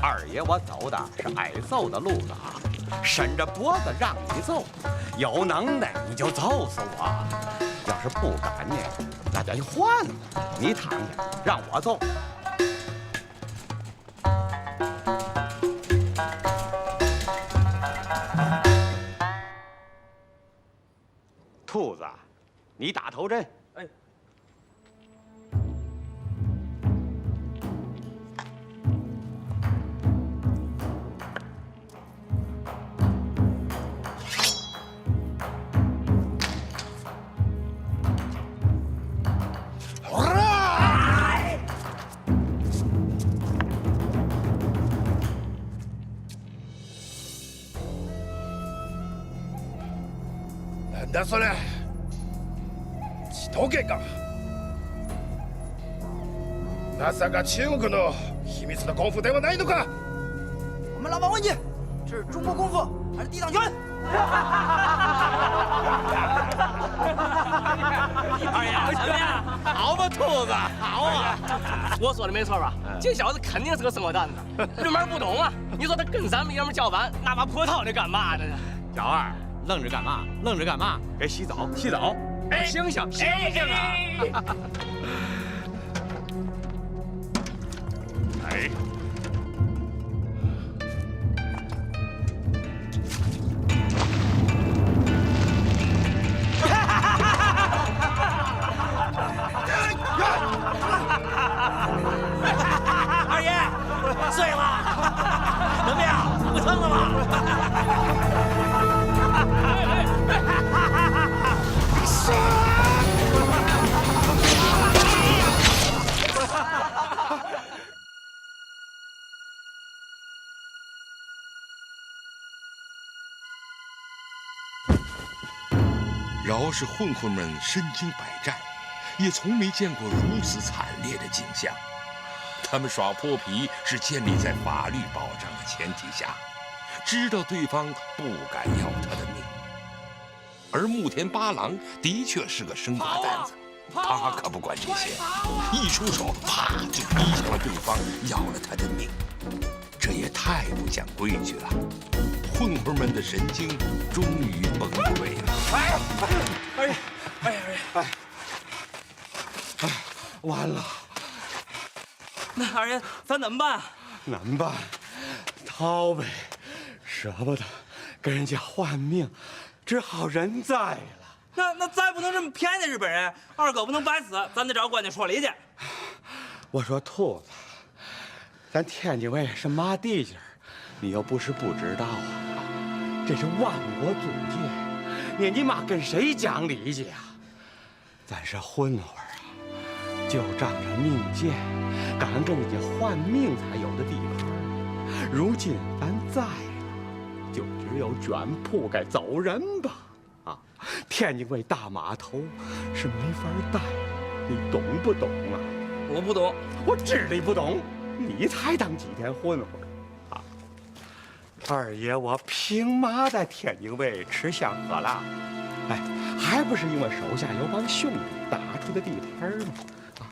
二爷我走的是挨揍的路子啊，伸着脖子让你揍，有能耐你就揍死我，要是不敢呢，那就换了，你躺下让我揍。兔子，你打头阵。哎。なんだそれ。人気か。まさか中国の秘密的功夫ではないのか？我们老板问你，这是中国功夫还是地藏拳？二爷，怎么样？好吧，兔子，好啊！我说的没错吧？这小子肯定是个生货蛋子，日门不懂啊！你说他跟咱们爷们叫板，拿把葡萄的干嘛呢？小二，愣着干嘛？愣着干嘛？给洗澡，洗澡。哎，醒醒，醒醒啊！哎。二爷，醉了，怎么样？不撑了吗？饶是混混们身经百战，也从没见过如此惨烈的景象。他们耍泼皮是建立在法律保障的前提下，知道对方不敢要他的命。而木田八郎的确是个生瓜蛋子，他可不管这些，一出手，啪就逼向了对方，要了他的命。这也太不讲规矩了！混混们的神经终于崩溃了。完了！那二爷，咱怎么办？难办，逃呗，舍不得跟人家换命，只好认栽了。那咱不能这么骗那日本人，二哥不能白死，咱得找关家说理去。我说兔子，咱天津卫是嘛地界儿，你又不是不知道啊，这是万国宗界，你妈跟谁讲理去啊？咱是混混啊，就仗着命贱，敢跟人家换命才有的地盘。如今咱栽了，就只有卷铺盖走人吧。啊，天津卫大码头是没法待，你懂不懂啊？我不懂，我知你不懂，你才当几天混混啊！二爷，我凭嘛在天津卫吃香喝辣？哎，还不是因为手下有帮兄弟打出的地盘吗？啊，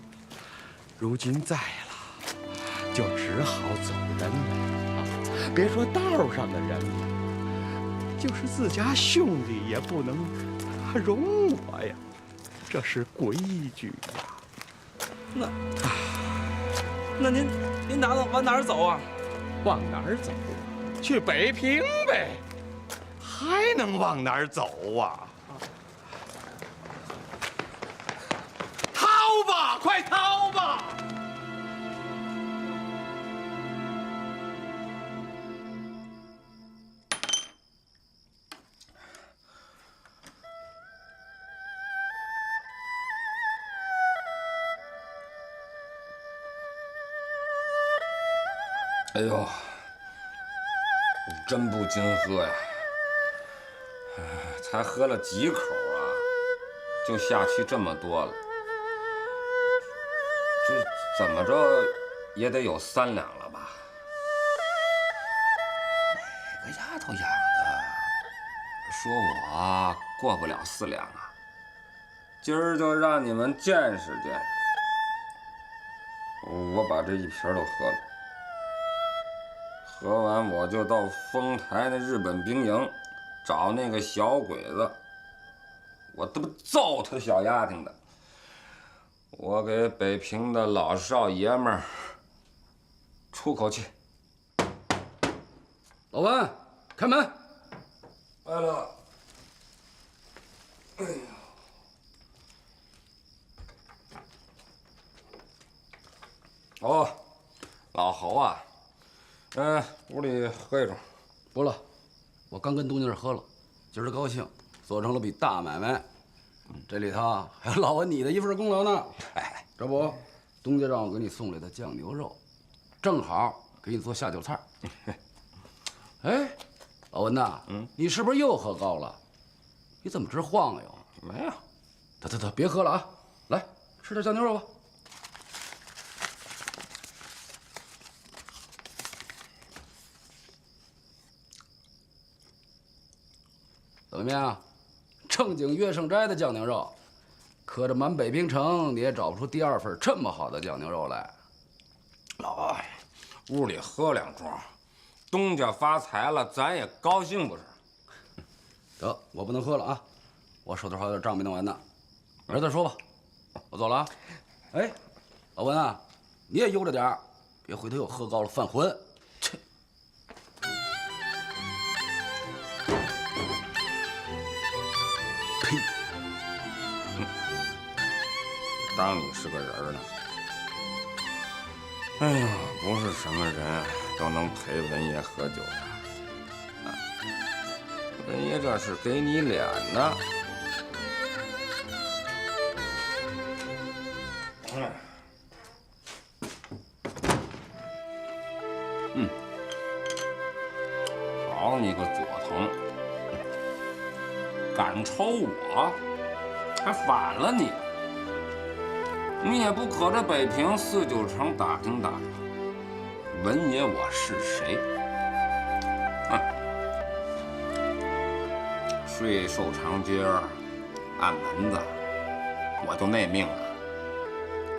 如今栽了，就只好走人了啊！别说道上的人了，就是自家兄弟也不能容我呀，这是规矩呀。那您打算往哪儿走啊？往哪儿走？去北平呗，还能往哪儿走啊？逃吧，快逃吧！哎呦，真不禁喝呀！才喝了几口啊，就下去这么多了。这怎么着也得有3两了吧？哪个丫头养的？说我过不了4两啊！今儿就让你们见识见识。我把这一瓶都喝了。喝完我就到丰台那日本兵营找那个小鬼子，我他妈揍他小丫头的！我给北平的老少爷们儿出口气。老文，开门。来了。哎呦！哦，老侯啊。屋里喝一盅。不了，我刚跟东家喝了，今儿高兴，做成了笔大买卖。这里头还有老文你的一份功劳呢。哎，这不，东家让我给你送来的酱牛肉，正好给你做下酒菜。哎，老文呐，你是不是又喝高了？你怎么直晃悠？没有。得，别喝了啊！来，吃点酱牛肉吧。怎么样？正经岳胜斋的酱牛肉，可这满北平城你也找不出第2份这么好的酱牛肉来。老王，屋里喝2盅，东家发财了，咱也高兴不是？得，我不能喝了啊！我手头还有点账没弄完呢，明儿再说吧。我走了啊。哎，老文啊，你也悠着点儿，别回头又喝高了犯浑。切！呸！当你是个人呢？哎呀，不是什么人都能陪文爷喝酒的。啊，文爷这是给你脸呢。好你个佐藤，敢抽我，还反了你！你也不可着北平4、9城打听打听，文爷我是谁？哼！睡寿长街，按门子，我都那命了。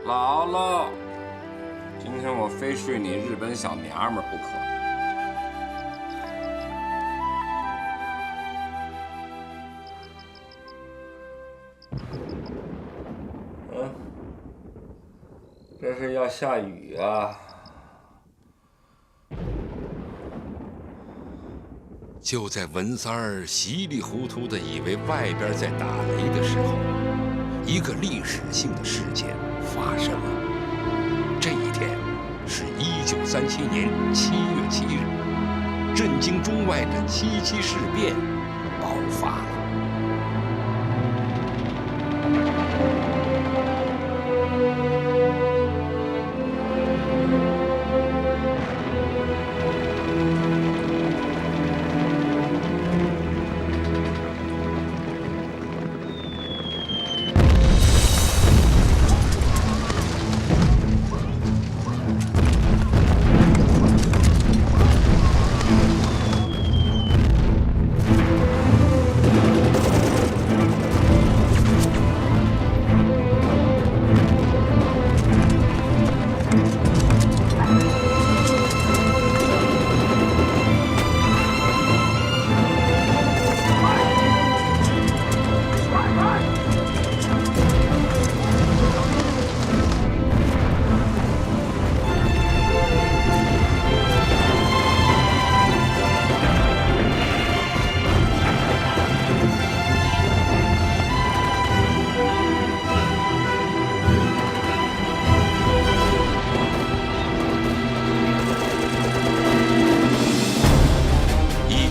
姥姥，今天我非睡你日本小娘们不可。这是要下雨啊！就在文三儿稀里糊涂的以为外边在打雷的时候，一个历史性的事件发生了。这一天是1937年7月7日，震惊中外的77事变爆发了。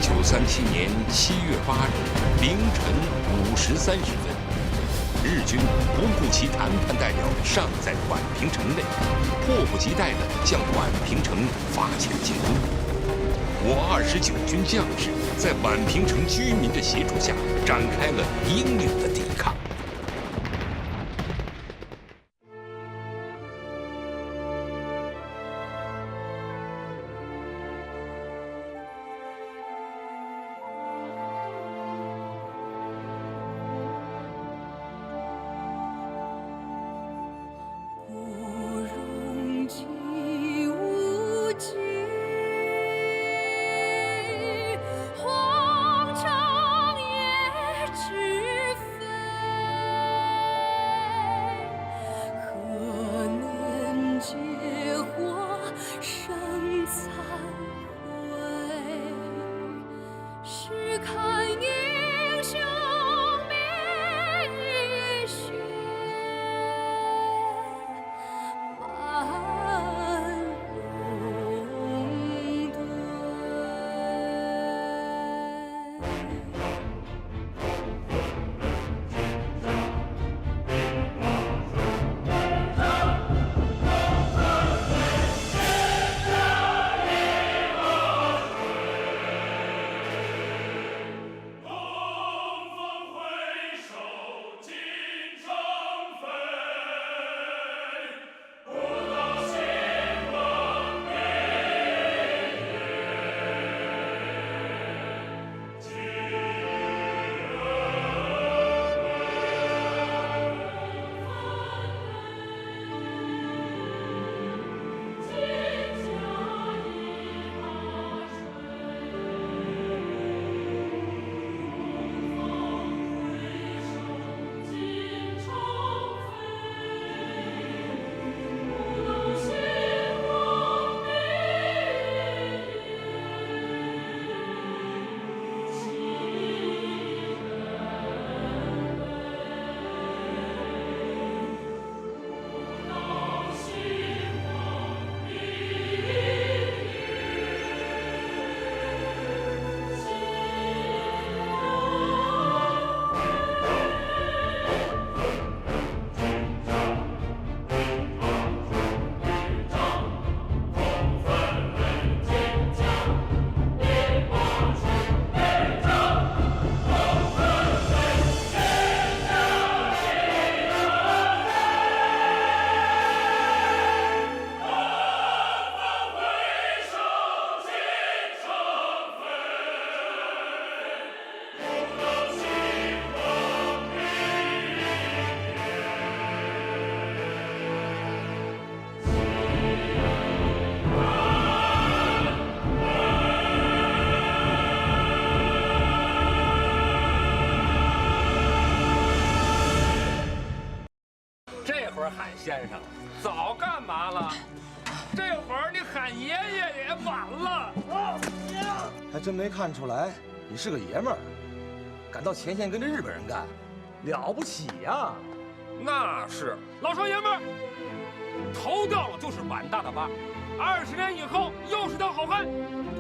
1937年7月8日凌晨5时30分，日军不顾其谈判代表尚在宛平城内，迫不及待地向宛平城发起了进攻。我29军将士在宛平城居民的协助下，展开了英勇的抵抗。了，这会儿你喊爷爷也晚了。还真没看出来，你是个爷们儿，敢到前线跟这日本人干，了不起呀！那是老少爷们儿，头掉了就是碗大的疤。20年以后又是条好汉，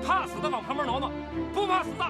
怕死的往旁边挪挪，不怕死的